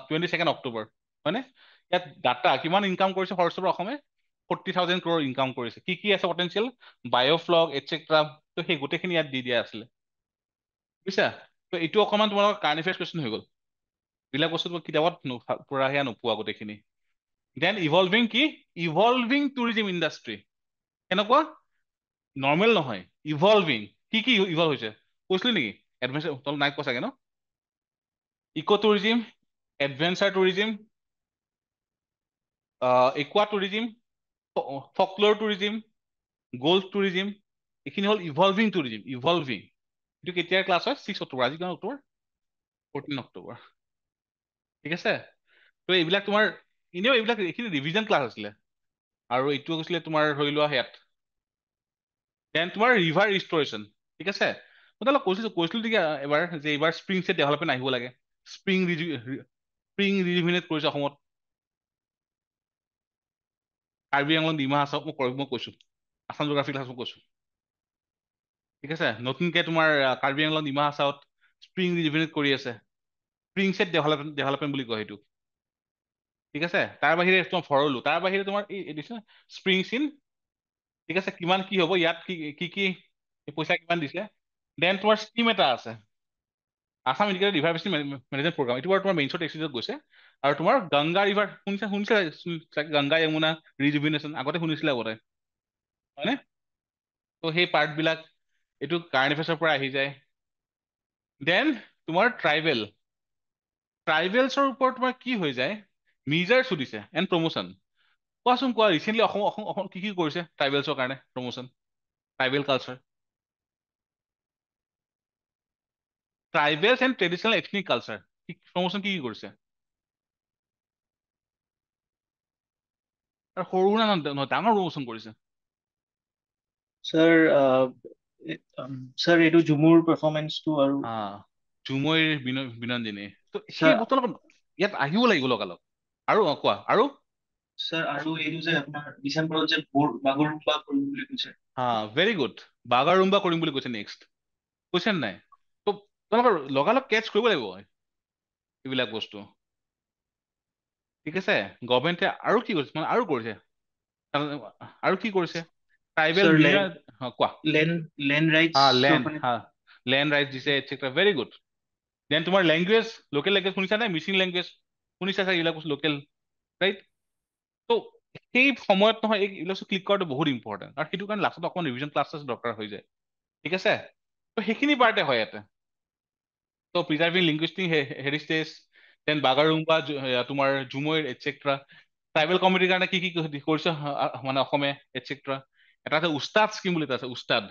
22 অক্টোবৰ, হয়নে? ইয়াত ডাটা কিমান ইনকাম কৰিছে ফৰেষ্টৰ পৰা অসমে 40,000 crore ইনকাম কৰিছে কি কি আছে পটেনচিয়েল বায়'ফ্লগ এটচেট্ৰা তো সেই গোটেইখিনি ইয়াত দি দিয়া আছিলে বুজিছা তো এইটো অকণমান তোমালোকৰ কাৰেণ্ট এফেয়াৰ্ছ কুৱেশ্যন হৈ গ'ল এইবিলাক বস্তু তোমাক কিতাপত পুৰা সেয়া নোপোৱা গোটেইখিনি দেন ইভলভিং কি ইভলভিং টুৰিজিম ইণ্ডাষ্ট্ৰী কেনেকুৱা নৰ্মেল নহয় ইভলভিং কি কি ইভলভ হৈছে কৈছিলো নেকি এডভেঞ্চাৰ তল নাই কোৱা চাগে ন ইক' tourism adventure tourism একুৱা tourism ফকল'ৰ tourism golf tourism এইখিনি হ'ল ইভলভিং টুৰিজিম ইভলভিং এইটো কেতিয়াৰ ক্লাছ হয় 6 অক্টোবৰ আজি কিমান অক্টোবৰ 14 অক্টোবৰ ঠিক আছে তো এইবিলাক তোমাৰ এনেও এইবিলাক এইখিনি ৰিভিজন ক্লাছ আছিলে আৰু এইটো কৈছিলে তোমাৰ ধৰি লোৱা ইয়াত দেন তোমাৰ ৰিভাৰ ৰিষ্টৰেশ্যন ঠিক আছে মই তোমাক কৈছিলো নেকি এবাৰ যে এইবাৰ স্প্ৰিং ছেট ডেভেলপমেণ্ট আহিব লাগে স্প্ৰিং ৰিজুভিনেট কৰিছে অসমত কাৰ্বি আংলং ডিমা হাছাও মই কৈছো আছাম জিঅ'গ্ৰাফী ক্লাছ মই কৈছো ঠিক আছে নতুনকে তোমাৰ কাৰ্বি আংলং ডিমা হাছাওত স্প্ৰিং ৰিজুভিনেট কৰি আছে স্প্ৰিং ছেট ডেভেলপমেণ্ট বুলি কয় সেইটো ঠিক আছে তাৰ বাহিৰে তোমাৰ ভৰলো তাৰ বাহিৰে তোমাৰ এই দিছে স্প্ৰিং চিন ঠিক আছে কিমান কি হ'ব ইয়াত কি পইচা কিমান দিছে দেন তোমাৰ স্কিম এটা আছে Assam integrated river basin management programme এইটো বাৰু তোমাৰ মেইনছত এক্সিডত গৈছে আৰু তোমাৰ গংগা ৰিভাৰ শুনিছে গংগা যমুনা ৰিজুভিনেশ্যন আগতে শুনিছিলে আগতে হয়নে তো সেই পাৰ্টবিলাক এইটো কাৰেণ্ট এফেয়াৰ্ছৰ পৰা আহি যায় দেন তোমাৰ ট্ৰাইবেলছৰ ওপৰত তোমাৰ কি হৈ যায় মিজাৰ সুধিছে এণ্ড প্ৰমোশ্যন কোৱাচোন কোৱা ৰিচেণ্টলি অসম কি কি কৰিছে ট্ৰাইবেলছৰ কাৰণে promotion tribal culture tribals and traditional ethnic culture promotion কি কৰিছে আৰু সৰু সুৰা নহয় ডাঙৰ প্ৰমোশ্যন কৰিছে স্যাৰ স্যাৰ এইটো ঝুমুৰ পাৰফৰ্মেন্সটো আৰু ঝুমৈৰ বিনন্দিনী তো সেই স্যাৰ বস্তু অলপ ইয়াত আহিব লাগিব লগালগ আৰু কোৱা আৰু স্যাৰ আৰু এইটো যে আপোনাৰ ডিচেম্বৰত যে বাগৰুম্বা কৰিম বুলি কৈছে ভেৰি গুড বাগাৰুম্বা কৰিম বুলি কৈছে নেক্সট কৈছে নাই তো তোমালোকৰ লগালগ কেটচ কৰিব লাগিব এইবিলাক বস্তু ঠিক আছে গভৰ্ণমেণ্টে আৰু কি কৰিছে মানে আৰু কৰিছে আৰু কি কৰিছে ট্ৰাইবেল স্যাৰ কোৱা লেণ্ড ৰাইটছ লেণ্ড ৰাইটছ দিছে এটচেট্ৰা ভেৰি গুড দেন তোমাৰ লেংগুৱেজ লোকেল লেংগুৱেজ শুনিছা নে মিচিং লেংগুৱেজ শুনিছা চাগে এইবিলাক বস্তু লোকেল ৰাইট তো সেই সময়ত নহয় এইবিলাক ক্লিক কৰাটো বহুত ইম্পৰ্টেণ্ট আৰু সেইটো কাৰণে লাষ্টত অকণমান ৰিভিজন ক্লাছ দৰকাৰ হৈ যায় ঠিক আছে তো সেইখিনি পাৰ্টে হয় ইয়াতে তো প্ৰিজাৰ্ভিং লিংগুইষ্টিক হেৰিটেজ দেন বাগাৰুম্বা তোমাৰ ঝুমৈৰ এটচেট্ৰা ট্ৰাইবেল কমিউনিটিৰ কাৰণে কি কি কৰিছে মানে অসমে এটচেট্ৰা এটা আছে উস্তাদ স্কিম বুলি এটা আছে উস্তাদ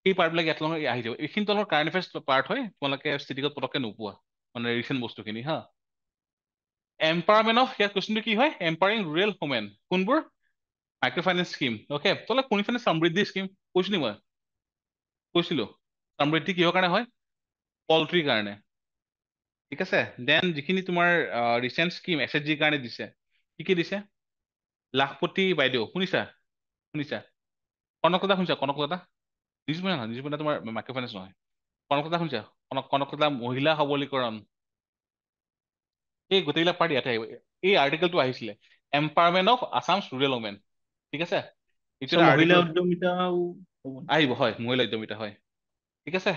সেই পাৰ্টবিলাক ইয়াত তোমালোকে আহি যাব এইখিনি তোমালোকৰ কাৰেণ্ট এফেয়াৰ্ছ পাৰ্ট হয় তোমালোকে ষ্টেটিকত পটককে নোপোৱা মানে ৰিচেণ্ট বস্তুখিনি হা এম্পাৱাৰমেণ্ট অফ ইয়াত কুৱেশ্যনটো কি হয় এম্পাৱাৰিং ৰুৰেল ওমেন কোনবোৰ মাইক্ৰ' ফাইনেন্স স্কিম অ'কে তোমালোকে শুনিছানে সমৃদ্ধি স্কিম কৈছো নি মই কৈছিলো সমৃদ্ধি কিহৰ কাৰণে হয় পল্ট্ৰিৰ কাৰণে ঠিক আছে দেন যিখিনি তোমাৰ ৰিচেণ্ট স্কিম SHG কাৰণে দিছে কি কি দিছে লাখপতি বাইদেউ শুনিছা কনকলতা শুনিছা কনকলতা নিজুপনা তোমাৰ মাইক্ৰ' ফাইনেন্স নহয় কনকলতা শুনিছা কনকলতা মহিলা সবলীকৰণ এই গোটেইবিলাক পাৰ্ট ইয়াতে আহিব এই আৰ্টিকেলটো আহিছিলে empowerment of Assam's rural women ঠিক আছে এইটো এটা মহিলা আৰ্টিকেল উদ্যমিতাও আহিব হয় মহিলা উদ্যমিতা হয় ঠিক আছে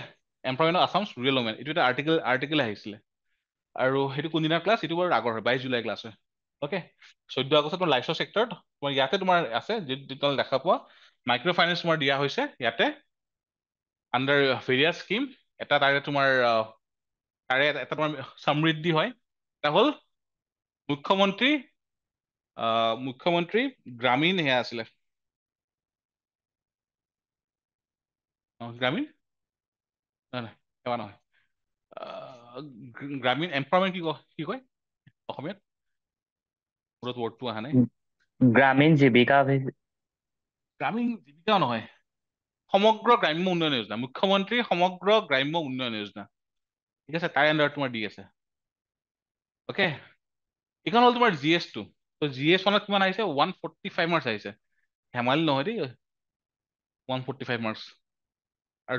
empowerment of Assam's rural women এইটো এটা আৰ্টিকেল আহিছিলে আৰু সেইটো কোনদিনা ক্লাছ এইটো বাৰু আগৰ হয় 22 জুলাই ক্লাছ হয় অ'কে 14 আগষ্টত তোমাৰ লাইফৰ ছেক্টৰত তোমাৰ ইয়াতে তোমাৰ আছে যিটো তোমালোকে দেখা পোৱা মাইক্ৰ' ফাইনেন্স তোমাৰ দিয়া হৈছে ইয়াতে আণ্ডাৰ ভেৰিয়াছ স্কিম এটা তাৰে তোমাৰ তাৰে এটা তোমাৰ সমৃদ্ধি হয় এটা হ'ল মুখ্যমন্ত্ৰী গ্ৰামীণ সেয়া আছিলে গ্ৰামীণ নহয় সেৱা নহয় গ্ৰামীণ এম্পাৱাৰমেণ্ট কি কয় অসমীয়াত ৱৰ্ডটো অহা নাই গ্ৰামীণ জীৱিকা গ্ৰামীণ জীৱিকাও নহয় সমগ্ৰ গ্ৰাম্য উন্নয়ন যোজনা মুখ্যমন্ত্ৰী সমগ্ৰ গ্ৰাম্য উন্নয়ন যোজনা ঠিক আছে তাৰে আণ্ডাৰত তোমাৰ দি আছে অ'কে এইখন হ'ল তোমাৰ GS2 তো GS1ত কিমান আহিছে 145 মাৰ্কছ আহিছে ধেমালি নহয় দেই 145 মাৰ্কছ আৰু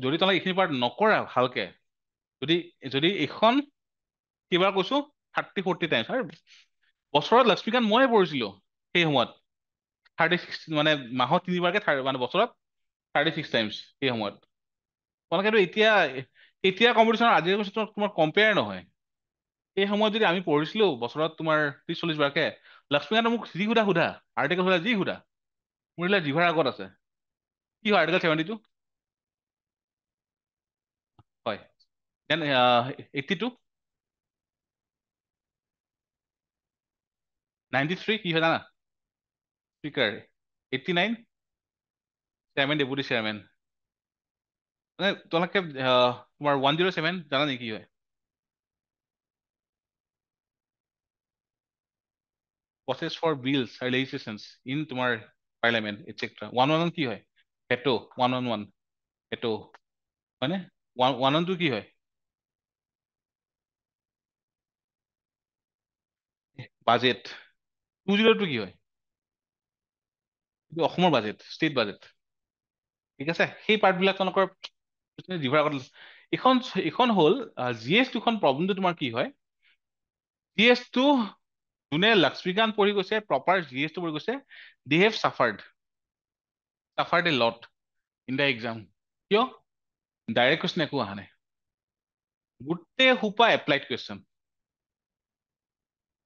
যদি তোমালোকে এইখিনি পাৰ্ট নকৰা ভালকে যদি এইখন কিবাৰ কৈছো 30-40 টাইমছ আৰু বছৰত লক্ষ্মীকান্ত ময়ে পঢ়িছিলো সেই সময়ত 36 মানে মাহত 3বাৰকে মানে বছৰত 36 টাইমছ সেই সময়ত তোমালোকেতো এতিয়া কম্পিটিশ্যনৰ আজিৰ কম্পিটিশ্যনত তোমাৰ কম্পেয়াৰ নহয় সেই সময়ত যদি আমি পঢ়িছিলো বছৰত তোমাৰ 30-40বাৰকে লক্ষ্মীকান্ত মোক যি সোধা আৰ্টিকেল সোধা যি সোধা মোৰ এইবিলাক জিভাৰ আগত আছে কি হয় আৰ্টিকেল 72 হয় দেন 82 93 কি হয় জানা স্পীকাৰ 89 চেয়াৰমেন ডেপুটি চেয়াৰমেন মানে তোমালোকে তোমাৰ 107 জানা নেকি কি হয় process for bills or legislations in তোমাৰ parliament etc 111 কি হয় veto 111 veto হয়নে 112 কি হয় বাজেট 202 কি হয় এইটো অসমৰ বাজেট ষ্টেট বাজেট ঠিক আছে সেই পাৰ্ট বিলাক তোমালোকৰ জিভাৰ আগত এইখন এইখন হ'ল GS খন প্ৰব্লেমটো তোমাৰ কি হয় GS টো যোনে লক্ষ্মীকান্ত পঢ়ি গৈছে প্ৰপাৰ GS টো পঢ়ি গৈছে they have suffered a lot in the exam কিয় ডাইৰেক্ট কুৱেশ্যন একো অহা নাই গোটেই সোপা এপ্লাইড কুৱেশ্যন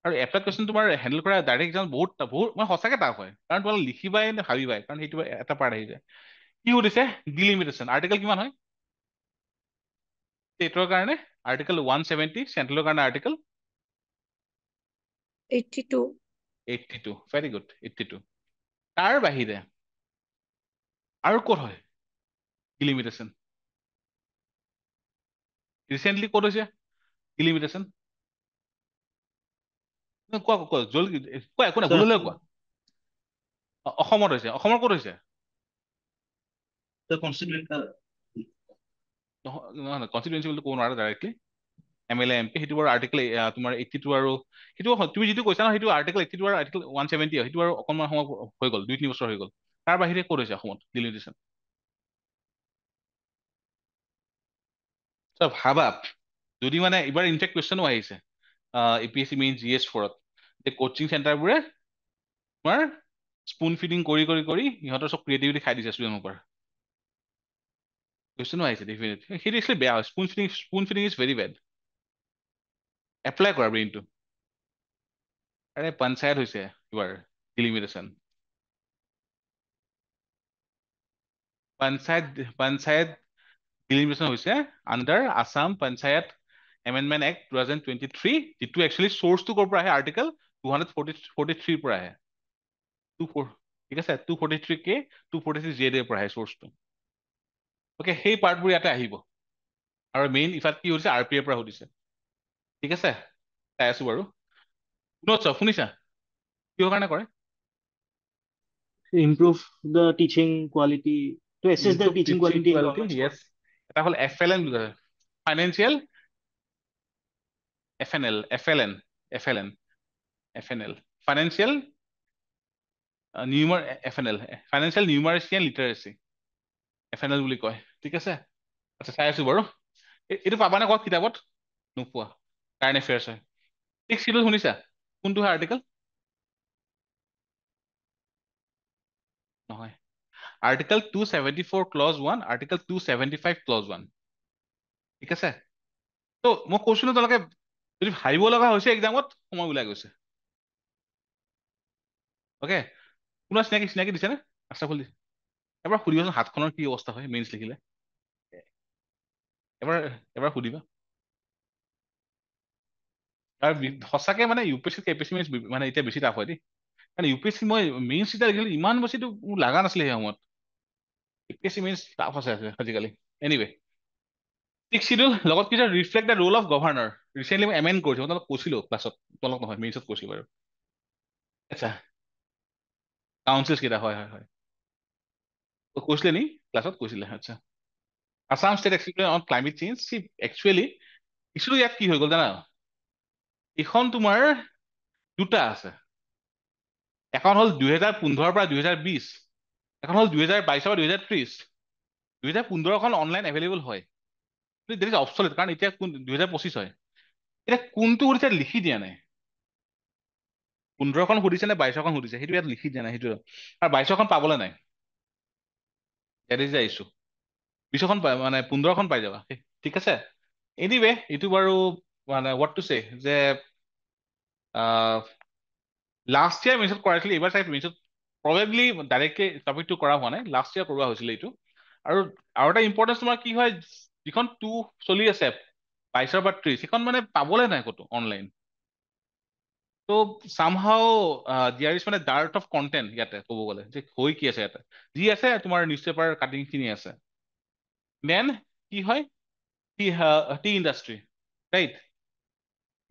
আৰু এপ্লাইড কুৱেশ্যন তোমাৰ হেণ্ডেল কৰা ডাইৰেক্ট এক্সাম বহুত বহুত মানে সঁচাকে টাফ হয় কাৰণ তোমালোকে লিখিবাই নে ভাবিবাই কাৰণ সেইটো এটা পাৰ্ট আহি যায় কি সুধিছে ডিলিমিটেশ্যন আৰ্টিকেল কিমান হয় ষ্টেটৰ কাৰণে আৰ্টিকেল 170 চেন্ট্ৰেলৰ কাৰণে আৰ্টিকেল 82 82 ভেৰি গুড 82 তাৰ বাহিৰে আৰু ক'ত হয় ডিলিমিটেশ্যন ৰিচেণ্টলি ক'ত হৈছে ডিলিমিটেশ্যন কোৱা কোৱা জলদি কোৱা একো নাই ভুল হলেও কোৱা অসমত হৈছে অসমৰ ক'ত হৈছে The constituent নহয় নহয় কনষ্টিটুৱেঞ্চি বুলি ক'ব নোৱাৰে ডাইৰেক্টলি MLA MP সেইটো বাৰু আৰ্টিকেল তোমাৰ 82 আৰু সেইটো তুমি যিটো কৈছা ন সেইটো আৰ্টিকেল 82 আৰু আৰ্টিকেল 170 সেইটো আৰু অকণমান সময় হৈ গ'ল 2-3 বছৰ হৈ গ'ল তাৰ বাহিৰে ক'ত হৈছে অসমত ডিলিমিটেশ্যন ভাবা যদি মানে এইবাৰ ইনফেক্ট কুৱেশ্যনো আহিছে APSC মেইন GS4ত যে কোচিং চেণ্টাৰবোৰে তোমাৰ স্পুন ফিডিং কৰি সিহঁতৰ চব ক্ৰিয়েটিভিটি খাই দিছে ষ্টুডেণ্টৰ কুৱেশ্যনো আহিছে ডেফিনেটলি সেইটো একচুৱেলি বেয়া হয় spoon feeding is very bed apply কৰা ব্ৰেইনটো আৰে পঞ্চায়ত হৈছে এইবাৰ ডিলিমিটেশ্যন পঞ্চায়ত ডিলিমিটেশ্যন হৈছে under Assam panchayat amendment act 2023 যিটো একচুৱেলি চ'ৰ্চটো ক'ৰ পৰা আহে আৰ্টিকেল 243 পৰা আহে 24 ঠিক আছে 243K 243JD পৰা আহে চ'ৰ্চটো অ'কে সেই পাৰ্টবোৰ ইয়াতে আহিব আৰু মেইন ইফাত কি হৈছে RPA পৰা সুধিছে ঠিক আছে চাই আছো বাৰু শুনিছা কিহৰ কাৰণে কৰে improve the teaching quality, to assess the teaching quality in government school. yes এটা হ'ল FLN financial FNL financial FNL financial numeracy and literacy FNL বুলি কয় ঠিক আছে আচ্ছা চাই আছো বাৰু এইটো পাবানে ক'ত কিতাপত নোপোৱা কাৰেণ্ট এফেয়াৰ্ছ হয় 6 শিডিউল শুনিছা কোনটো হয় আৰ্টিকেল নহয় আৰ্টিকেল 274 ক্লজ 1 আৰ্টিকেল 275 ক্লজ 1 ঠিক আছে তো মই কৈছো ন তোমালোকে যদি ভাবিব লগা হৈছে এক্সামত সময় ওলাই গৈছে অ'কে কোনোবা চিনাকি দিছেনে আশৰাফুল দিছে এবাৰ সুধিবাচোন হাতখনৰ কি অৱস্থা হয় মেইনছ লিখিলে এবাৰ সুধিবা আৰু সঁচাকে মানে UPSC KPSC মানে এতিয়া বেছি টাফ হয় দেই কাৰণ UPSC মই মেইনছ যেতিয়া লিখিলো ইমান বেছিটো মোৰ লগা নাছিলে সেই সময়ত APSC মেইনছ টাফ আছে আজিকালি এনিৱে 6 শিডিউল লগত কি reflect the roll of governor recently মই এমেণ্ড কৰিছোঁ মই তোমালোক কৈছিলো ক্লাছত তোমালোক নহয় মেইনছত কৈছিলো বাৰু আচ্ছা কাউন্সিলছ কেইটা হয় কৈছিলে নি ক্লাছত কৈছিলে আচ্ছা Assam state executive on climate change actually issue ইয়াত কি হৈ গ'ল জানা এইখন তোমাৰ দুটা আছে এখন হ'ল 2015 পৰা 2020 এখন হ'ল 2022 পৰা 2030 2015খন অনলাইন এভেইলেবল হয় দেট ইজ অবছলেট কাৰণ এতিয়া 2025 হয় এতিয়া কোনটো সুধিছে লিখি দিয়া নাই 15খন সুধিছে নে 22খন সুধিছে সেইটো ইয়াত লিখি দিয়া নাই সেইটো আৰু 22খন পাবলৈ নাই that is the issue 20খন মানে 15খন পাই যাবা ঠিক আছে এনিৱে এইটো বাৰু মানে what to say যে লাষ্ট ইয়াৰ মেচত কৰাইছিলে এইবাৰ চাই মেচত প্ৰবেবলি ডাইৰেক্টলি টপিকটো কৰা হোৱা নাই লাষ্ট ইয়াৰ কৰোৱা হৈছিলে এইটো আৰু এটা ইম্পৰ্টেঞ্চ তোমাৰ কি হয় যিখন 2 চলি আছে 22 বা 30 সেইখন মানে পাবলৈ নাই ক'তো অনলাইন তো somehow there is মানে ডাৰ্ট অফ কণ্টেণ্ট ইয়াতে ক'ব গ'লে যে হৈ কি আছে ইয়াতে যি আছে তোমাৰ নিউজ পেপাৰ কাটিং খিনি আছে দেন কি হয় tea industry right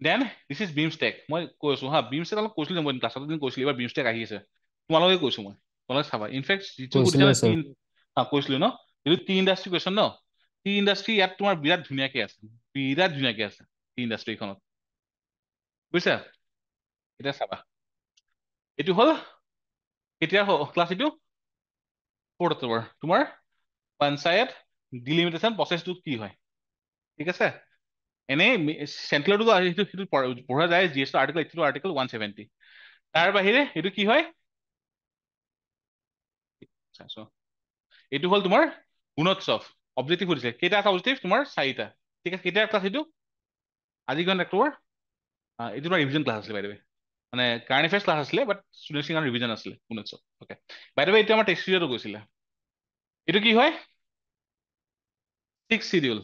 then this is BIMSTEC মই কৈছো হা বিমষ্টেক অলপ কৈছিলো মই ক্লাছত এদিন কৈছিলো এইবাৰ বিমষ্টেক আহি আছে তোমালোকে কৈছো মই তোমালোকে চাবা ইনফেক্ট যিটো সুধিছে কৈছিলে না ছাৰ কৈছিলো ন যিটো টি ইণ্ডাষ্ট্ৰি কৈছে ন টি ইণ্ডাষ্ট্ৰি ইয়াত তোমাৰ বিৰাট ধুনীয়াকে আছে টি ইণ্ডাষ্ট্ৰিখনত বুজিছা এতিয়া চাবা এইটো হ'ল কেতিয়া ক্লাছ এইটো 4 অক্টোবৰ তোমাৰ পঞ্চায়ত ডিলিমিটেশ্যন প্ৰচেছটো কি হয় ঠিক আছে এনেই চেণ্ট্ৰেলটো সেইটো পঢ়া যায় জি এছ আৰ্টিকল 82 আৰ্টিকল 170 তাৰ বাহিৰে এইটো কি হয় এইটো হ'ল তোমাৰ গুণোৎসৱ অবজেক্টিভ সুধিছে কেইটা আছে অবজেক্টিভ তোমাৰ 4টা ঠিক আছে কেতিয়া ক্লাছ এইটো আজি কিমান অক্টোবৰ এইটো তোমাৰ ৰিভিজন ক্লাছ আছিলে বাইদেৱে মানে কাৰেণ্ট এফেয়াৰ্ছ ক্লাছ আছিলে বাট ষ্টুডেণ্টছৰ কাৰণে ৰিভিজন আছিলে গুণোৎসৱ অ'কে বাইদেৱে এইটো আমাৰ টেক্সট চিৰিয়টো গৈছিলে এইটো কি হয় 6 চিডিউল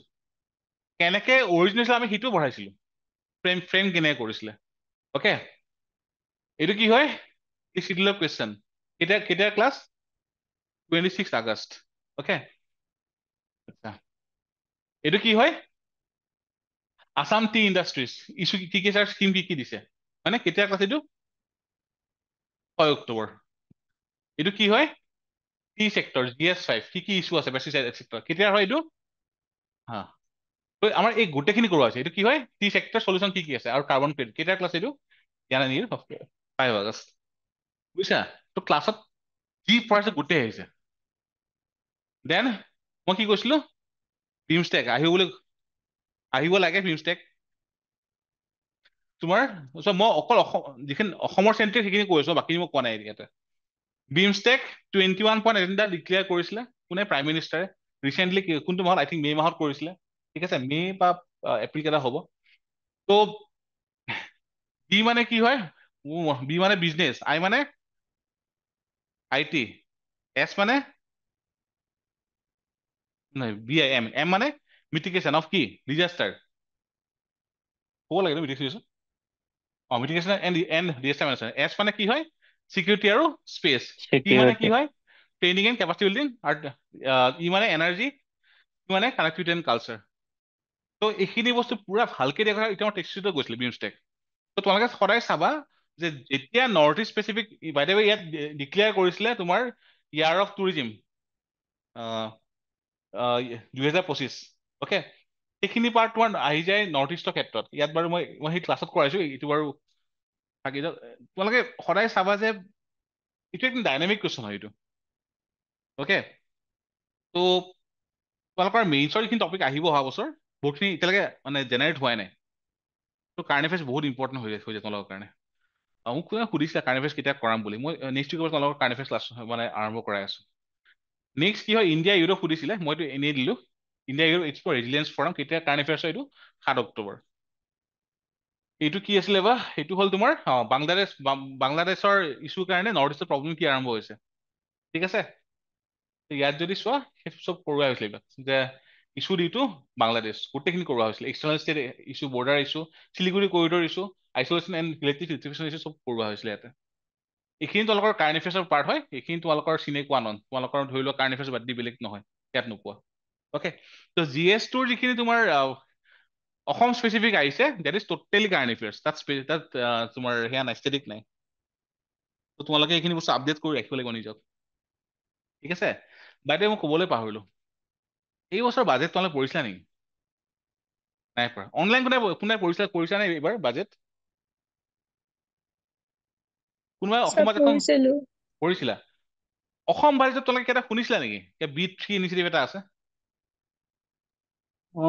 কেনেকে অৰিজিনেল আমি সেইটো বঢ়াইছিলো ফ্ৰেম কেনেকে কৰিছিলে অ'কে এইটো কি হয় চিডিউল অফ কুৱেশ্যন কেতিয়া ক্লাছ 26 আগষ্ট অ'কে আচ্ছা এইটো কি হয় আসাম টি ইণ্ডাষ্ট্ৰিজ ইছ্যু কি ছাৰ স্কিম কি দিছে মানে কেতিয়া ক্লাছ এইটো 6 অক্টোবৰ এইটো কি হয় টি চেক্টৰ GS5 কি ইছ্যু আছে বেছি চেক্টৰ কেতিয়া হয় এইটো হা আমাৰ এই গোটেইখিনি কৰোৱা হৈছে এইটো কি হয় টি চেক্টৰ সলিউশ্যন কি আছে আৰু কাৰ্বন ক্ৰেডিট কেতিয়া ক্লাছ এইটো জ্ঞান নিৰ 5 আগষ্ট বুজিছা তো ক্লাছত যি পঢ়াইছে গোটেই আহিছে দেন মই কি কৈছিলো বিমষ্টেক আহিব লাগে বিমষ্টেক তোমাৰ মই অকল যিখিনি অসমৰ চেণ্ট্ৰিক সেইখিনি কৈ আছো বাকী মই কোৱা নাই ইয়াতে বিমষ্টেক 21 এজেণ্ডা ডিক্লেয়াৰ কৰিছিলে কোনে প্ৰাইম মিনিষ্টাৰে ৰিচেণ্টলি কোনটো মাহত আই থিংক মে' মাহত কৰিছিলে ঠিক আছে মে' বা এপ্ৰিল কেইটা হ'ব তো বি মানে কি হয় বি মানে বিজনেছ আই মানে IT এছ মানে এম মানে মিটিগেশ্যন অফ কি ডিজাষ্টাৰ ক'ব লাগে মিটিগেশ্যন মিটিগেশ্যন এণ্ড ডিজাষ্টাৰ মেনেজমেণ্ট এছ মানে কি হয় চিকিউৰিটি আৰু স্পেচ টি মানে কি Security. হয় ট্ৰেইনিং এণ্ড কেপাচিটি বিল্ডিং আৰু ই মানে এনাৰ্জি মানে কানেক্টিভিটি এণ্ড কালচাৰ তো এইখিনি বস্তু পুৰা ভালকে দেখা এতিয়া টেক্সটো গৈছিলে বিমষ্টেক তো তোমালোকে সদায় চাবা যে যেতিয়া নৰ্থ ইষ্ট স্পেচিফিক বাইদেউ ইয়াত ডিক্লেয়াৰ কৰিছিলে তোমাৰ ইয়াৰ অফ টুৰিজিম 2025 অ'কে সেইখিনি পাৰ্ট তোমাৰ আহি যায় নৰ্থ ইষ্টৰ ক্ষেত্ৰত ইয়াত বাৰু মই সেই ক্লাছত কৰাইছো এইটো বাৰু থাকি যাওক তোমালোকে সদায় চাবা যে এইটো একদম ডাইনামিক কুৱেশ্যন হয় এইটো অ'কে তো তোমালোকৰ মেইনছৰ যিখিনি টপিক আহিব অহা বছৰ বহুতখিনি এতিয়ালৈকে মানে জেনেৰেট হোৱাই নাই তো কাৰেণ্ট এফেয়াৰ্ছ বহুত ইম্পৰ্টেণ্ট হৈ যায় তোমালোকৰ কাৰণে মোক কোনে সুধিছিলে কাৰেণ্ট এফেয়াৰ্ছ কেতিয়া কৰাম বুলি মই নেক্সট উইকৰ তোমালোকৰ কাৰেণ্ট এফেয়াৰ্ছ ক্লাছ মানে আৰম্ভ কৰাই আছো নেক্সট কি হয় ইণ্ডিয়া ইউৰোপ সুধিছিলে মইতো এনেই দিলো India Europe expo resilience forum কেতিয়া কাৰেণ্ট এফেয়াৰ্ছ এইটো 7 অক্টোবৰ এইটো কি আছিলে বা এইটো হ'ল তোমাৰ বাংলাদেশৰ ইছ্যুৰ কাৰণে নৰ্থ ইষ্টৰ প্ৰব্লেম কি আৰম্ভ হৈছে ঠিক আছে ইয়াত যদি চোৱা সেইটো চব কৰোৱা হৈছিলে এইবিলাক যে ইছ্যু ডিটো বাংলাদেশ গোটেইখিনি কৰোৱা হৈছিলে external state issue border issue Siliguri corridor issue isolation and relative electrification issue চব কৰোৱা হৈছিলে ইয়াতে এইখিনি তোমালোকৰ কাৰেণ্ট এফেয়াৰ্ছৰ পাৰ্ট হয় এইখিনি তোমালোকৰ চিনে কোৱা নন তোমালোকৰ ধৰি লোৱা কাৰেণ্ট এফেয়াৰ্ছ বাদ দি বেলেগ নহয় ইয়াত নোপোৱা অ'কে তো GS2ৰ যিখিনি তোমাৰ অসম স্পেচিফিক আহিছে that is totally current affairs তাত তোমাৰ সেয়া নাই ষ্টেটিক নাই তো তোমালোকে এইখিনি বস্তু আপডেট কৰি ৰাখিব লাগিব নিজক ঠিক আছে বাইদেউ মই ক'বলৈ পাহৰিলো এই বছৰ বাজেট তোমালোকে পৰিছিলা নেকি নাই পৰা অনলাইন কোনে কৰিছা নে এইবাৰ বাজেট কোনোবাই অসম স্যাৰ বাজেটখন পঢ়িছিলো কৰিছিলা অসম বাজেটত তোমালোকে এটা শুনিছিলা নেকি B3 ইনিচিয়েটিভ এটা আছে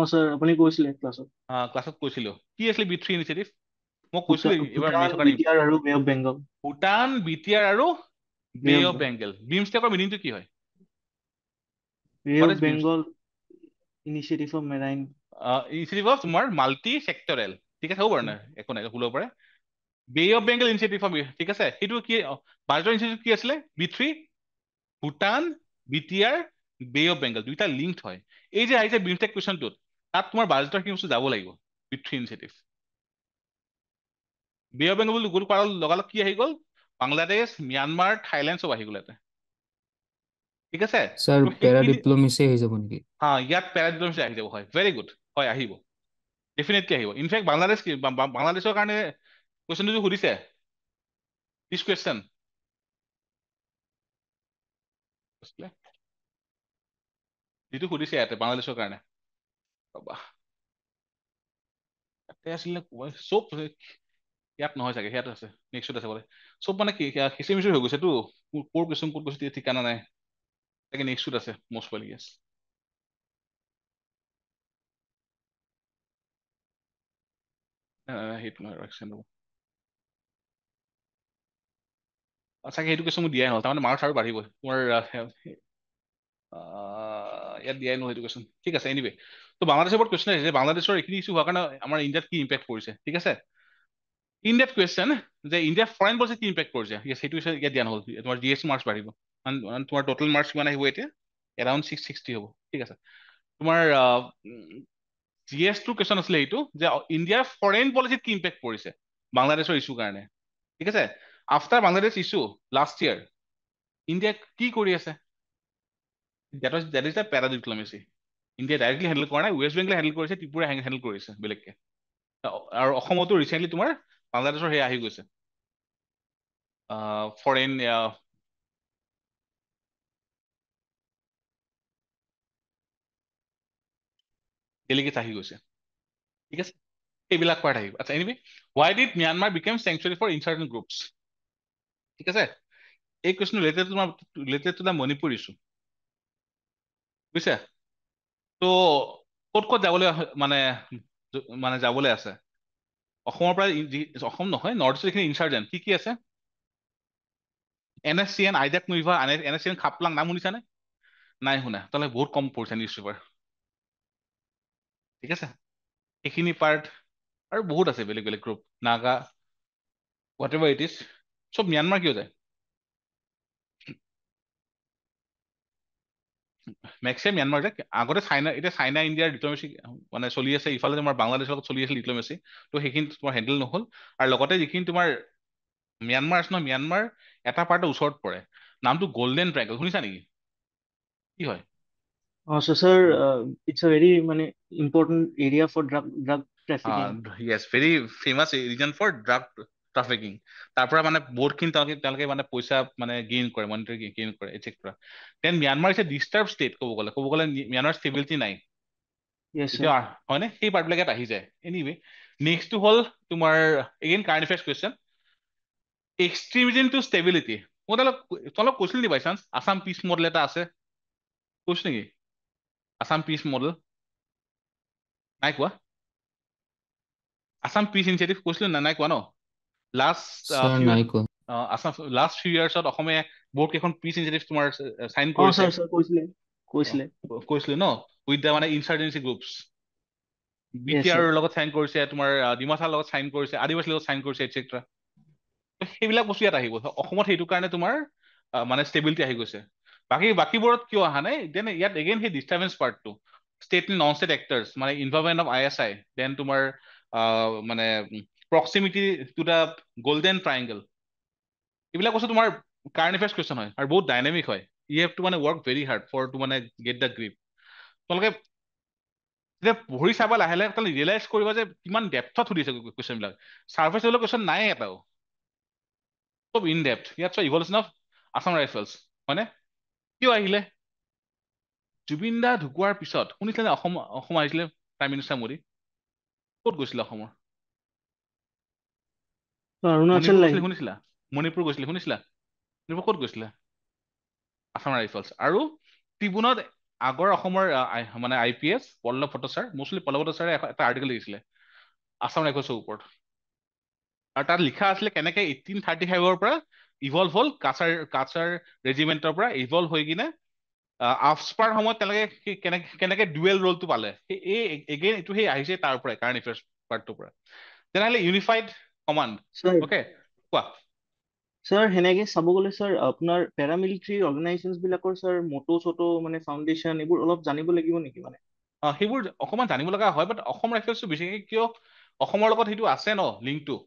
স্যাৰ আপুনি কৈছিলে ক্লাছত ক্লাছত কৈছিলো কি আছিলে B3 ইনিচিয়েটিভ মই কৈছিলো এইবাৰ ভূটান, মেথছৰ কাৰণে বিটিআৰ আৰু bay of Bengal. Bhutan, BTR আৰু bay bay of of Bengal. বিমষ্টেকৰ মিনিংটো কি হয়? Bay what of is BIMSTEC? Bengal initiative of marine. Initiative of তোমাৰ মাল্টি সেক্টৰেল, ঠিক আছে, হ'ব বাৰু নাই একো নাই ভুল হ'ব পাৰে। Bay of Bengal initiative of, ঠিক আছে, সেইটো কি বাজেটৰ ইনিচিয়েটিভ কি আছিলে? B3, Bhutan, BTR, Bay of Bengal, দুইটা লিংকড হয়। এই যে আহিছে বিমষ্টেক কুৱেশ্যনটোত, তাত তোমাৰ বাজেটৰ কি বস্তু যাব লাগিব? B3 initiative. Be of Bengal বুলি গুগল কৰাৰ লগালগ কি আহি গ'ল? বাংলাদেশ, ম্যানমাৰ, থাইলেণ্ড চব আহি গ'ল ইয়াতে, ঠিক আছে। স্যাৰ তো পেৰা সেইখিনি ডিপ্ল'মেচি হৈ যাব নেকি? ইয়াত পেৰাডিপ্লমেচি আহি যাব, হয়, ভেৰি গুড, হয়, আহিব, ডেফিনেটলি আহিব। ইনফেক্ট বাংলাদেশ বাংলাদেশৰ কাৰণে কুৱেশ্যনটো সুধিছে, দিছ কুৱেশ্যন যিটো সুধিছে ইয়াতে বাংলাদেশৰ কাৰণে, ৰ'বা, ইয়াতে আছিলে চব, ইয়াত নহয় চাগে, ইয়াত আছে, নেক্সটত আছে বোলে। চব মানে কি খিচিৰি মিচিৰি হৈ গৈছেতো, ক'ৰ কুৱেশ্যন ঠিকানা নাই, তাকে নেক্সটত আছে মষ্ট প্ৰবাবলি, য়েছ। সেইটো নহয়, চাগে সেইটো কুৱেশ্যন মোক দিয়াই হ'ল, তাৰমানে মাৰ্কছ আৰু বাঢ়িব তোমাৰ ইয়াত দিয়াই নহয় সেইটো কুৱেশ্যন, ঠিক আছে। এনিৱে, তো বাংলাদেশৰ ওপৰত কুৱেশ্যন আহিছে, বাংলাদেশৰ এইখিনি ইছ্যু হোৱাৰ কাৰণে আমাৰ ইণ্ডিয়াত কি ইম্পেক্ট পৰিছে, ঠিক আছে। ইন ডেপথ কুৱেশ্যন যে ইণ্ডিয়া ফৰেন পলিচি কি ইম্পেক্ট কৰিছে, সেইটো ইয়াত দিয়া নহ'ল। তোমাৰ GS মাৰ্কছ বাঢ়িব, তোমাৰ টোটেল মাৰ্কছ কিমান আহিব এতিয়া? এৰাউণ্ড 660 হ'ব, ঠিক আছে। তোমাৰ GS2 কুৱেশ্যন আছিলে এইটো, যে ইণ্ডিয়াৰ ফৰেন পলিচিত কি ইম্পেক্ট পৰিছে বাংলাদেশৰ ইছ্যু কাৰণে, ঠিক আছে। After Bangladesh issue last year, India কি কৰি আছে? that is the para-diplomacy. India directly handle কৰা নাই, ৱেষ্ট বেংগলে হেণ্ডেল কৰিছে, ত্ৰিপুৰা হেণ্ডেল কৰিছে বেলেগকে। আৰু অসমতো ৰিচেণ্টলি তোমাৰ বাংলাদেশৰ সেয়া আহি গৈছে, ফৰেইন ডেলিগেটছ আহি গৈছে, ঠিক আছে। এইবিলাক পাৰ্ট আহিব। আচ্ছা, anyway, why did Myanmar become sanctuary for insurgent groups? ঠিক আছে, এই question related to the Manipur issue, বুজিছা। তো ক'ত ক'ত যাবলৈ মানে মানে যাবলৈ আছে অসমৰ পৰা? অসম নহয়, নৰ্থ ইষ্ট এইখিনি ইনচাৰ্জেণ্ট কি কি আছে? NSCN, আইডাক মুইভা, NSCN খাপলাং, নাম শুনিছানে? নাই শুনা, তাহলে বহুত কম পঢ়িছা নিউজ পেপাৰ, ঠিক আছে। এইখিনি পাৰ্ট আৰু বহুত আছে, বেলেগ বেলেগ group, Naga, what ever it is, চব ম্যানমাৰ কিয় যায়? মেক্সিমাম ম্যানমাৰ যায়। আগতে চাইনা, এতিয়া চাইনা ইণ্ডিয়াৰ ডিপ্ল'মেচি মানে চলি আছে, ইফালে তোমাৰ বাংলাদেশৰ লগত চলি আছিল ডিপ্ল'মেচি, তো সেইখিনি তোমাৰ হেণ্ডেল নহ'ল। আৰু লগতে যিখিনি তোমাৰ ম্যানমাৰ আছে ন, ম্যানমাৰ এটা পাৰ্টৰ ওচৰত পৰে, নামটো গল্ডেন ট্ৰাইংগল, শুনিছা নেকি? কি হয়? So sir, it's a very মানে important area for drug trafficking. Yes, very famous reason for drug trafficking. তাৰ পৰা মানে বহুতখিনি তেওঁলোকে মানে পইচা মানে গেইন কৰে, মনিটাৰী গেইন কৰে, etcetera. Then Myanmar is a disturb state, ক'ব গ'লে ম্যানমাৰ ষ্টেবিলিটি নাই Yes sir. এতিয়া, হয়নে? সেই পাৰ্টবিলাক ইয়াত আহি যায়। এনিৱে, নেক্সটটো হ'ল তোমাৰ again current affairs question, extremism to stability. মই তোমালোক কৈছিল নেকি by chance Assam peace model এটা আছে, কৈছো নেকি? আছাম পিচ মডেল নাই কোৱা? আছাম পিচ ইনিচিয়েটিভ কৈছিলো নাই কোৱা ন? স্যাৰ নাই কোৱা। লাষ্ট ফিউ ইয়াৰ্ছত অসমে বহুত কেইখন পিচ ইনিচিয়েটিভ তোমাৰ চাইন Oh কৰিছে, sir কৈছিলে। কৈছিলো ন, উইথ দ্য মানে ইনচাৰ্জেঞ্চি গ্ৰুপছ। Yes sir. BTR লগত চাইন কৰিছে, তোমাৰ ডিমাছাৰ লগত চাইন কৰিছে, আদিবাসীৰ লগত চাইন কৰিছে, এটচেট্ৰা। সেইবিলাক বস্তু ইয়াত আহিব অসমত, সেইটো কাৰণে তোমাৰ মানে ষ্টেবিলিটি আহি গৈছে। বাকীবোৰত কিয় অহা নাই? দেন ইয়াত এগেইন সেই ডিষ্টাৰ্বেঞ্চ পাৰ্টটো, ষ্টেট নন ষ্টেট এক্টাৰ্ছ, মানে ইনভলভমেণ্ট অফ ISI, দেন তোমাৰ মানে proximity to the golden triangle, এইবিলাক বস্তু তোমাৰ কাৰেণ্ট এফেয়াৰ্ছ কুৱেশ্যন হয়, আৰু বহুত ডাইনামিক হয়। ইউ হেভ টু মানে work very hard for to মানে গেট দ্য গ্ৰিপ। তোমালোকে যেতিয়া পঢ়ি চাবা লাহে লাহে, তাহলে ৰিয়েলাইজ কৰিবা যে কিমান ডেপথত সুধিছে কুৱেশ্যন বিলাক। ছাৰ্ফেচ লেভেলৰ কুৱেশ্যন নাই এটাও, চব ইন ডেপথ। ইয়াত চোৱা, ইভলিউশ্যন অফ আছাম ৰাইফলছ, হয়নে? কিয় আহিলে? জুবিন দা ঢুকোৱাৰ পিছত শুনিছিলে অসম আহিছিলে প্ৰাইম মিনিষ্টাৰ মোদী, ক'ত গৈছিলে অসমৰ? অৰুণাচল মণিপুৰ লাইন। গৈছিলে, শুনিছিলা? মণিপুৰ গৈছিলে, শুনিছিলা? মণিপুৰ ক'ত গৈছিলে? আছাম ৰাইফলছ। আৰু ট্ৰিবুনত আগৰ অসমৰ মানে IPS পল্লৱ ভট্টাচাৰ্য, মষ্টলি পল্লৱ ভট্টাচাৰ্যে এটা আৰ্টিকেল লিখিছিলে আছাম ৰাইফলছৰ ওপৰত। আৰু তাত লিখা আছিলে কেনেকে 1835 পৰা ইভলভ হ'ল কাছাৰ ৰেজিমেণ্টৰ পৰা ইভলভ হৈ কিনে আফস্পাৰ সময়ত তেওঁলোকে কেনেকে কেনেকে ডুৱেল ৰোলটো পালে এই এগেইন এইটো সেই আহিছে তাৰ পৰাই কাৰেণ্ট এফেয়াৰ্ছ পাৰ্টটোৰ পৰা তেনেহ'লে ইউনিফাইড কমাণ্ড স্যাৰ অ'কে কোৱা স্যাৰ সেনেকে চাব গ'লে স্যাৰ আপোনাৰ পেৰামিলিটাৰী অৰ্গেনাইজেশ্যন বিলাকৰ স্যাৰ মটো চটো মানে ফাউণ্ডেশ্যন এইবোৰ অলপ জানিব লাগিব নেকি মানে সেইবোৰ অকণমান জানিব লগা হয় বাট অসম ৰাইফেলছটো বিশেষকৈ কিয় অসমৰ লগত সেইটো আছে ন লিংকটো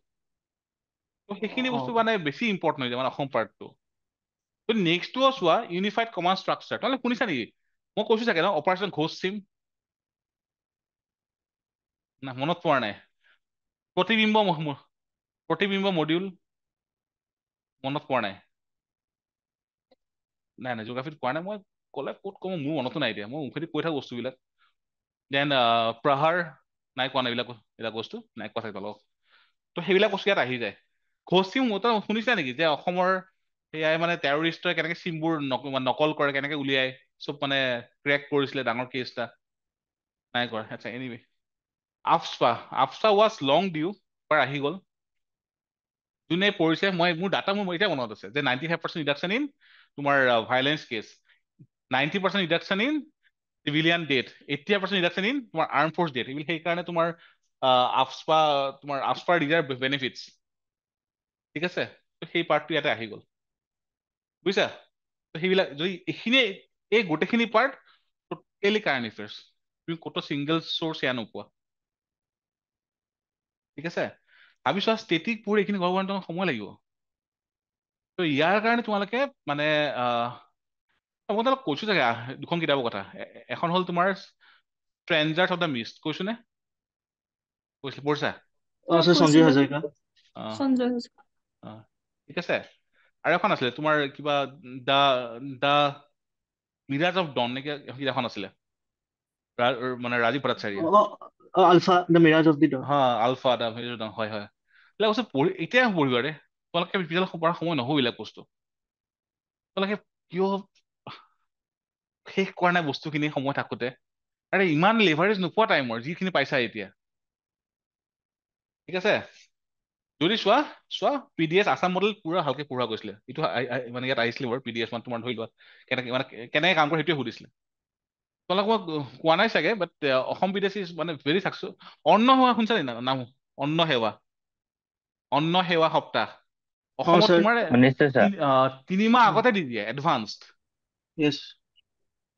সেইখিনি অ বস্তু মানে বেছি ইম্পৰ্টেণ্ট হৈ যায় মানে অসম পাৰ্টটো নেক্সটটো চোৱা ইউনিফাইড কমাণ্ড ষ্ট্ৰাকচাৰ তোমালোকে শুনিছা নেকি মই কৈছো চাগে ন অপাৰেশ্যন ঘোষ চিম না মনত পৰা নাই প্ৰতিবিম্ব মডিউল মনত পৰা নাই নাই জিঅ'গ্ৰাফীত কোৱা নাই মই ক'লে ক'ত ক'ম মোৰ মনতো নাই এতিয়া মই মুখেদি কৈ থাকো বস্তুবিলাক দেন প্ৰহাৰ নাই কোৱা নাই এইবিলাক বস্তু নাই কোৱা থাকে তলক তো সেইবিলাক বস্তু ইয়াত আহি যায় ঘোষ চিম শুনিছা নেকি যে অসমৰ সেয়াই মানে টেৰৰিষ্টই কেনেকে চিমবোৰ নকল কৰে কেনেকে উলিয়াই চব মানে ক্ৰেক কৰিছিলে ডাঙৰ কেছ এটা নাই কৰা আচ্ছা এনিৱে আফস্পা ৱাজ লং ডিউ বাৰ আহি গ'ল যোনে পৰিছে মোৰ এতিয়া মনত আছে যে 95% ৰিডাকশ্যন ইন তোমাৰ violence case 90% reduction in civilian death 80% reduction in তোমাৰ আৰ্ম ফ'ৰ্চ ডেথ এইবিলাক সেইকাৰণে তোমাৰ আফস্পা আফস্পাৰ ৰিজাৰ্ভ বেনিফিটছ ঠিক আছে সেই পাৰ্টটো ইয়াতে আহি গ'ল বুজিছা সেইবিলাক যদি এইখিনিয়ে এই গোটেইখিনি পাৰ্ট টোটেলি কাৰেণ্ট এফেয়াৰ্ছ তুমি ক'তো ছিংগল চ'ৰ্চ এয়া নোপোৱা ঠিক আছে ভাবিছোৱা ষ্টেটিক পঢ়ি এইখিনি গঢ় তোমাৰ সময় লাগিব ত ইয়াৰ কাৰণে তোমালোকে মানে মই তোমালোক কৈছো চাগে দুখন কিতাপৰ কথা এখন হ'ল তোমাৰ ষ্ট্ৰেঞ্জাৰ্ছ অফ দ্য মিষ্ট কৈছো নে কৈছিলো পঢ়িছা স্যাৰ সঞ্জয় কৈছিলো হাজৰিকা আহ, সঞ্জয় হাজৰিকা। আহ, ঠিক আছে আৰু এখন আছিলে তোমাৰ কিবা the the mirage of dawn নেকি কিতাপখন আছিলে মানে Rajeev Bhattacharya ULFA the mirage of the dawn হা ULFA the mirage of dawn হয় হয় এইবিলাক বস্তু পঢ়ি এতিয়া পঢ়িবা ৰে তোমালোকে পিছলৈ পঢ়াৰ সময় নহ'ব এইবিলাক বস্তু তোমালোকে কিয় শেষ কৰা নাই বস্তুখিনি সময় থাকোতে আৰে ইমান লেভাৰেজ নোপোৱা টাইমৰ যিখিনি পাইছা এতিয়া ঠিক আছে যদি চোৱা চোৱা পিডিএছ আছাম মডেল পুৰা ভালকে পঢ়োৱা গৈছিলে এইটো মানে ইয়াত আহিছিলে বাৰু পিডিএছ মানে তোমাৰ ধৰি লোৱা কেনেকে কাম কৰে সেইটোৱে সুধিছিলে তোমালোক মই কোৱা নাই চাগে বাট অসম পিডিএছ ইজ মানে ভেৰি চাকচেছ অন্ন সেৱা শুনিছা নে নাম অন্ন সেৱা সপ্তাহ অ অসমত স্যাৰ তোমাৰ নিশ্চয় ছাৰ 3 মাহ আগতে দি দিয়ে এডভান্সড য়েছ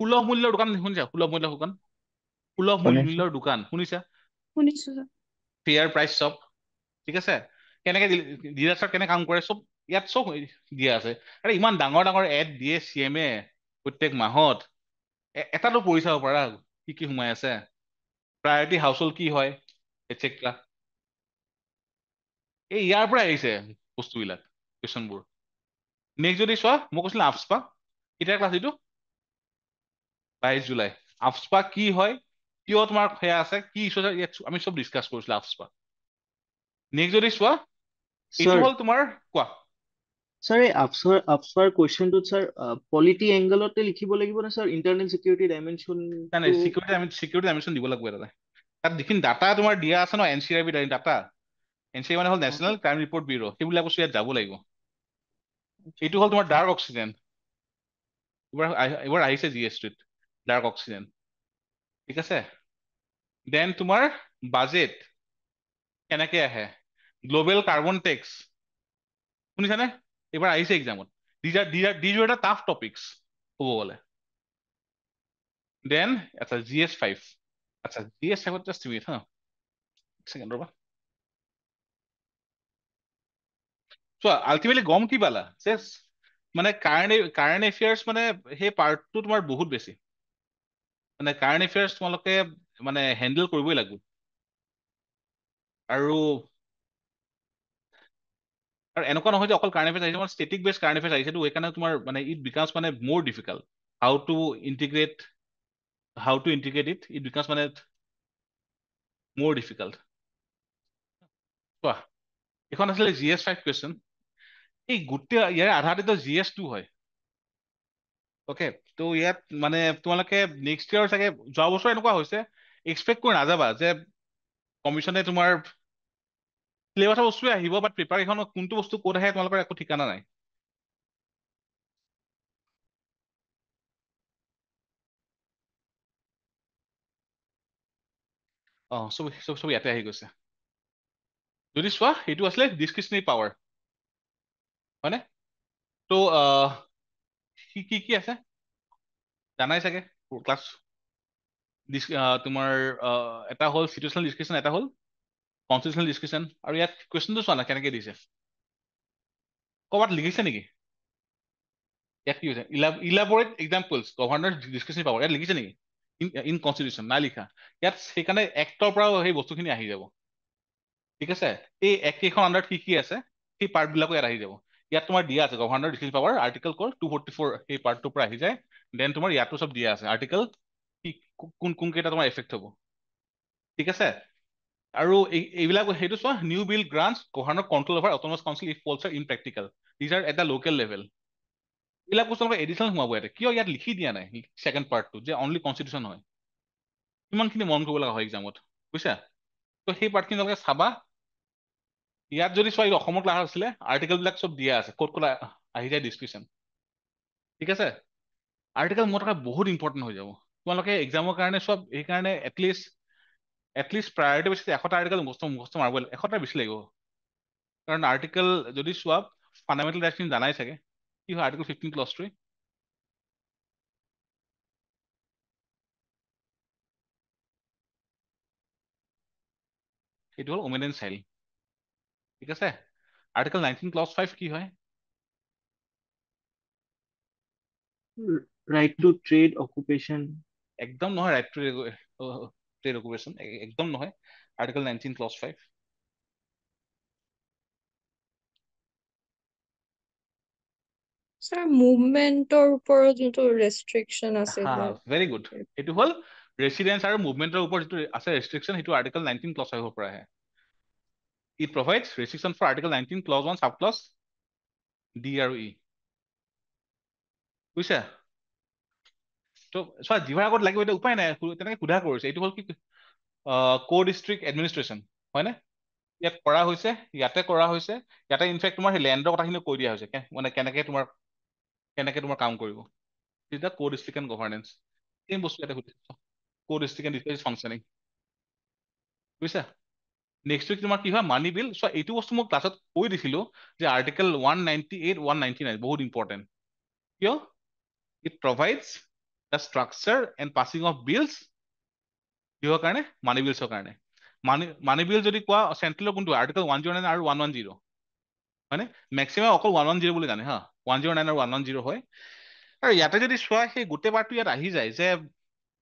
সুলভ মূল্যৰ দোকান শুনিছা সুলভ শুনিছো মূল্যৰ দোকান শুনিছা শুনিছো ছাৰ। ফেয়াৰ প্ৰাইচ চব ঠিক আছে কেনেকে ডিলাৰ্ছত কেনেকে কাম কৰে চব ইয়াত চব দিয়া আছে আৰে ইমান ডাঙৰ ডাঙৰ এড দিয়ে CM-এ প্ৰত্যেক মাহত এটাতো পঢ়ি চাব পাৰা কি কি সোমাই আছে প্ৰায়ৰিটি হাউচহোল্ড কি হয় এটচেট্ৰা এই ইয়াৰ পৰা আহিছে বস্তুবিলাক কুৱেশ্যনবোৰ নেক্সট যদি চোৱা মই কৈছিলো আফস্পা কেতিয়া ক্লাছ এইটো 22 জুলাই আফস্পা কি হয় কিয় তোমাৰ সেয়া আছে কি ইছ্যু আছে ইয়াত আমি চব ডিছকাছ কৰিছিলো আফস্পা নেক্সট যদি চোৱা এইটো স্যাৰ হ'ল তোমাৰ কোৱা স্যাৰ এই আপছাৰ কুৱেশ্যনটোত স্যাৰ পলিটি এংগলতে লিখিব লাগিব নে স্যাৰ ইণ্টাৰনেল চিকিউৰিটি নাই ডাইমেনশ্যনটো চিকিউৰিটি ডাইমেনশ্যন দিব লাগিব তাতে তাত যিখিনি ডাটা তোমাৰ দিয়া আছে ন NCRB ডাটা NCRB মানে হ'ল নেশ্যনেল ক্ৰাইম ৰিপৰ্ট ব্যুৰ সেইবিলাক বস্তু ইয়াত যাব লাগিব এইটো হ'ল তোমাৰ ডাৰ্ক অক্সিজেন এইবাৰ আহিছে GS3ত ডাৰ্ক অক্সিজেন ঠিক আছে দেন তোমাৰ বাজেট কেনেকে আহে গ্ল'বেল কাৰ্বন টেক্স শুনিছানে এইবাৰ আহিছে এক্সামত these were the tough topics ক'ব গ'লে দেন আচ্ছা GS5 আচ্ছা GS5 জাষ্ট মিনিট হা ছেকেণ্ড ৰ'বা চোৱা আল্টিমেটলি গম কি পালা মানে কাৰেণ্ট এফেয়াৰ্ছ মানে সেই পাৰ্টটো তোমাৰ বহুত বেছি মানে কাৰেণ্ট এফেয়াৰ্ছ তোমালোকে মানে হেণ্ডেল কৰিবই লাগিব আৰু এনেকুৱা নহয় যে অকল কাৰেণ্ট এফেয়াৰ্ছ আহিছে তোমাৰ ষ্টেটিক বেছ কাৰেণ্ট এফেয়াৰ্ছ আহিছে সেইকাৰণে তোমাৰ মানে ইট বিকামছ মানে মোৰ difficult how to integrate it becomes মানে মোৰ ডিফিকাল্ট চোৱা এইখন আছিলে GS5 কুৱেশ্যন এই গোটেই ইয়াৰে আধাটো GS2 হয় অ'কে ত' ইয়াত মানে তোমালোকে নেক্সট ইয়াৰ চাগে যোৱা বছৰ এনেকুৱা হৈছে এক্সপেক্ট কৰি নাযাবা যে কমিশ্যনে তোমাৰ চিলেবাছৰ বস্তুৱে আহিব, বাট পেপাৰ কেইখনত কোনটো বস্তু ক'ত আহে তোমালোকৰ একো ঠিকানা নাই। চব চব চব ইয়াতে আহি গৈছে। যদি চোৱা সেইটো আছিলে ডিছক্ৰিপশ্যনেৰী পাৱাৰ, হয়নে? তো কি কি আছে জানাই চাগে ক্লাছ। তোমাৰ এটা হ'ল চিটুৱেশ্যনেল ডিছক্ৰিপশ্যন, এটা হ'ল কনষ্টিটিউচনেল ডিছক্ৰিপশ্যন। আৰু ইয়াত কুৱেশ্যনটো চোৱা না কেনেকে দিছে, ক'ৰবাত লিখিছে নেকি? ইয়াত কি হৈছে? ইলাবৰেট এক্সাম্পলছ গভৰ্ণৰ ডিছক্ৰিপশ্যন পাৱাৰ, ইয়াত লিখিছে নেকি? ইন কনষ্টিটিউচন নাই লিখা। ইয়াত সেইকাৰণে এক্টৰ পৰাও সেই বস্তুখিনি আহি যাব। ঠিক আছে, এই এক্ট কেইখন আণ্ডাৰত কি কি আছে সেই পাৰ্ট বিলাকো ইয়াত আহি যাব। ইয়াত তোমাৰ দিয়া আছে গভৰ্ণৰ ডিছক্ৰিপশ্যন পাৱাৰ আৰ্টিকল ক'ৰ 244, সেই পাৰ্টটোৰ পৰা আহি যায়। দেন তোমাৰ ইয়াতো চব দিয়া আছে আৰ্টিকল কোন কোন কেইটা তোমাৰ এফেক্ট হ'ব। ঠিক আছে, আৰু এইবিলাক সেইটো চোৱা, new bill grants governor control over autonomous council if falls in practical, these are at the local level. এইবিলাক বস্তু আমাক এডিশ্যনেল সোমাব ইয়াতে, কিয় ইয়াত লিখি দিয়া নাই ছেকেণ্ড পাৰ্টটো যে অনলি কনষ্টিটিউচন হয়। কিমানখিনি মন কৰিব লগা হয় এক্সামত, বুজিছা? তো সেই পাৰ্টখিনি তোমালোকে চাবা। ইয়াত যদি চোৱা এই অসমৰ ক্লাছ আছিলে, আৰ্টিকেল বিলাক চব দিয়া আছে ক'ত ক'ত আহি যায় ডিছক্ৰিপশ্যন। ঠিক আছে, আৰ্টিকেল মোৰ থকা বহুত ইম্পৰ্টেণ্ট হৈ যাব তোমালোকে এক্সামৰ কাৰণে চব। সেইকাৰণে এটলিষ্ট প্ৰায়ৰিটি বেছি 100টা আৰ্টিকেল মুখস্থ মাৰিব, 100টা বেছি লাগিব। কাৰণ আৰ্টিকেল যদি চোৱা ফাণ্ডামেণ্টেল ৰাইটছখিনি জানাই চাগে, কি হয় আৰ্টিকেল 15 ক্লজ 3? সেইটো হ'ল ওমেন এণ্ড চাইল্ড। ঠিক আছে, আৰ্টিকেল 19 ক্লজ 5 কি হয়? Right to trade occupation. একদম নহয়, ৰাইট টু ট্ৰেড অকুপেশ্যন একদম নহয়। আৰ্টিকেল 19 ক্লজ 5 স্যাৰ মুভমেন্টৰ ওপৰত যোনটো ৰেষ্ট্ৰিকশ্যন আছে হা, ভেৰি গুড। এইটো হ'ল ৰেচিডেন্স আৰু মুভমেন্টৰ ওপৰত যিটো আছে ৰেষ্ট্ৰিকশ্যন, সেইটো আৰ্টিকেল 19 ক্লজ 5 পৰা আহে। It provides restriction for article 19 clause 1 sub close D আৰু ই। বুজিছা? তো চোৱা, জিভাৰ আগত লাগিব এতিয়া উপায় নাই, তেনেকে সোধা কৰিছে। এইটো হ'ল কি কো ডিষ্ট্ৰিক্ট এডমিনিষ্ট্ৰেশ্যন, হয়নে? ইয়াত কৰা হৈছে, ইয়াতে কৰা হৈছে। ইয়াতে ইনফেক্ট তোমাৰ সেই লেণ্ডৰ কথাখিনি কৈ দিয়া হৈছে, মানে কেনেকে তোমাৰ কাম কৰিব। তেতিয়া কো ডিষ্ট্ৰিক্ট এণ্ড গভৰ্নেন্স চেম বস্তু ইয়াতে সুধিছে, কো ডিষ্ট্ৰিক্ট এণ্ড ডিষ্ট্ৰিক্ট ফাংচনিং। বুজিছা? নেক্সট উইক তোমাৰ কি হয়, মানি বিল। চ' এইটো বস্তু মই ক্লাছত কৈ দিছিলো যে আৰ্টিকেল 198, 199 বহুত ইম্পৰ্টেণ্ট। কিয়? It provides the structure and passing of bills. কিহৰ কাৰণে? মানি বিলছৰ কাৰণে। মানি বিল যদি কোৱা চেন্ট্ৰেলৰ কোনটো? আৰ্টিকেল 109 আৰু 110, হয়নে? মেক্সিমাম অকল 110 বুলি জানে, হা, 109 আৰু 110 হয়। আৰু ইয়াতে যদি চোৱা সেই গোটেই পাৰ্টটো ইয়াত আহি যায় যে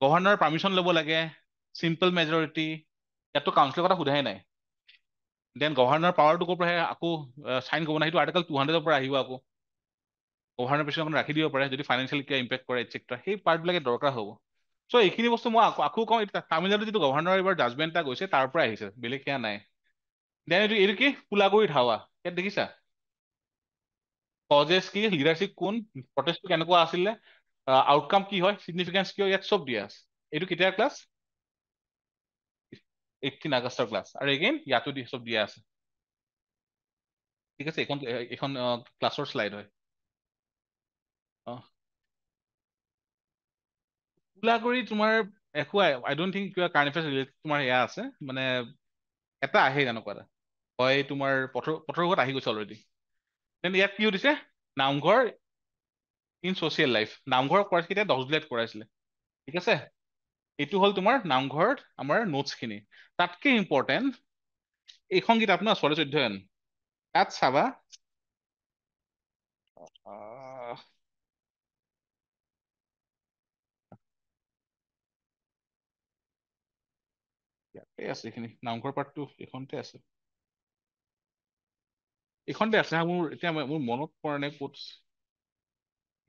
গভৰ্ণৰ পাৰ্মিশ্যন ল'ব লাগে, চিম্পল মেজৰিটি। ইয়াততো কাউন্সিলৰ কথা সোধাই নাই। দেন গভৰ্ণৰ পাৱাৰটো ক'ৰ পৰা আহে, আকৌ চাইন কৰিব নাই, সেইটো আৰ্টিকেল 200 পৰা আহিব। আকৌ গভৰ্ণৰ প্ৰেচিডেণ্ট ৰাখি দিব পাৰে যদি ফাইনেন্সিয়েল কিবা ইম্পেক্ট কৰে এটচেট্ৰা, সেই পাৰ্টবিলাকে দৰকাৰ হ'ব। চ' এইখিনি বস্তু মই আকৌ কওঁ, তামিলনাডুত যিটো গভৰ্ণৰ এইবাৰ জাজমেণ্ট এটা গৈছে তাৰ পৰা আহিছে, বেলেগ সেয়া নাই। দেন এইটো কি কোলাগুৰিত হাৱা, ইয়াত দেখিছা কজেছ কি, লিডাৰশ্বিপ কোন, প্ৰটেষ্টটো কেনেকুৱা আছিলে, আউটকাম কি হয়, চিগনিফিকেন্স কিয়, ইয়াত চব দিয়া আছে। এইটো কেতিয়াৰ ক্লাছ? 18 আগষ্টৰ ক্লাছ। আৰু এগেইন ইয়াতো চব দিয়া আছে। ঠিক আছে, এইখন ক্লাছৰ শ্লাইড হয়। কোলাগুৰি তোমাৰ একো আই ডোন্ট থিংক কিবা কাৰেণ্ট এফেয়াৰ্ছ ৰিলেটেড তোমাৰ এয়া আছে, মানে এটা আহে এনেকুৱা এটা হয়, তোমাৰ পথৰ আহি গৈছে অলৰেডি। দেন ইয়াত কি সুধিছে? নামঘৰ ইন ছ'চিয়েল লাইফ। নামঘৰ কেতিয়া 10 জুলাইত কৰাইছিলে। ঠিক আছে, এইটো হ'ল তোমাৰ নামঘৰত আমাৰ নোটছখিনি। তাতকে ইম্পৰ্টেণ্ট এইখন কিতাপ ন, 16 অধ্যয়ন, তাত চাবা ইয়াতে আছে এইখিনি, নামঘৰ পাৰ্টটো এইখনতে আছে। এইখনতে আছে, মোৰ এতিয়া মোৰ মনত পৰা নাই ক'ত।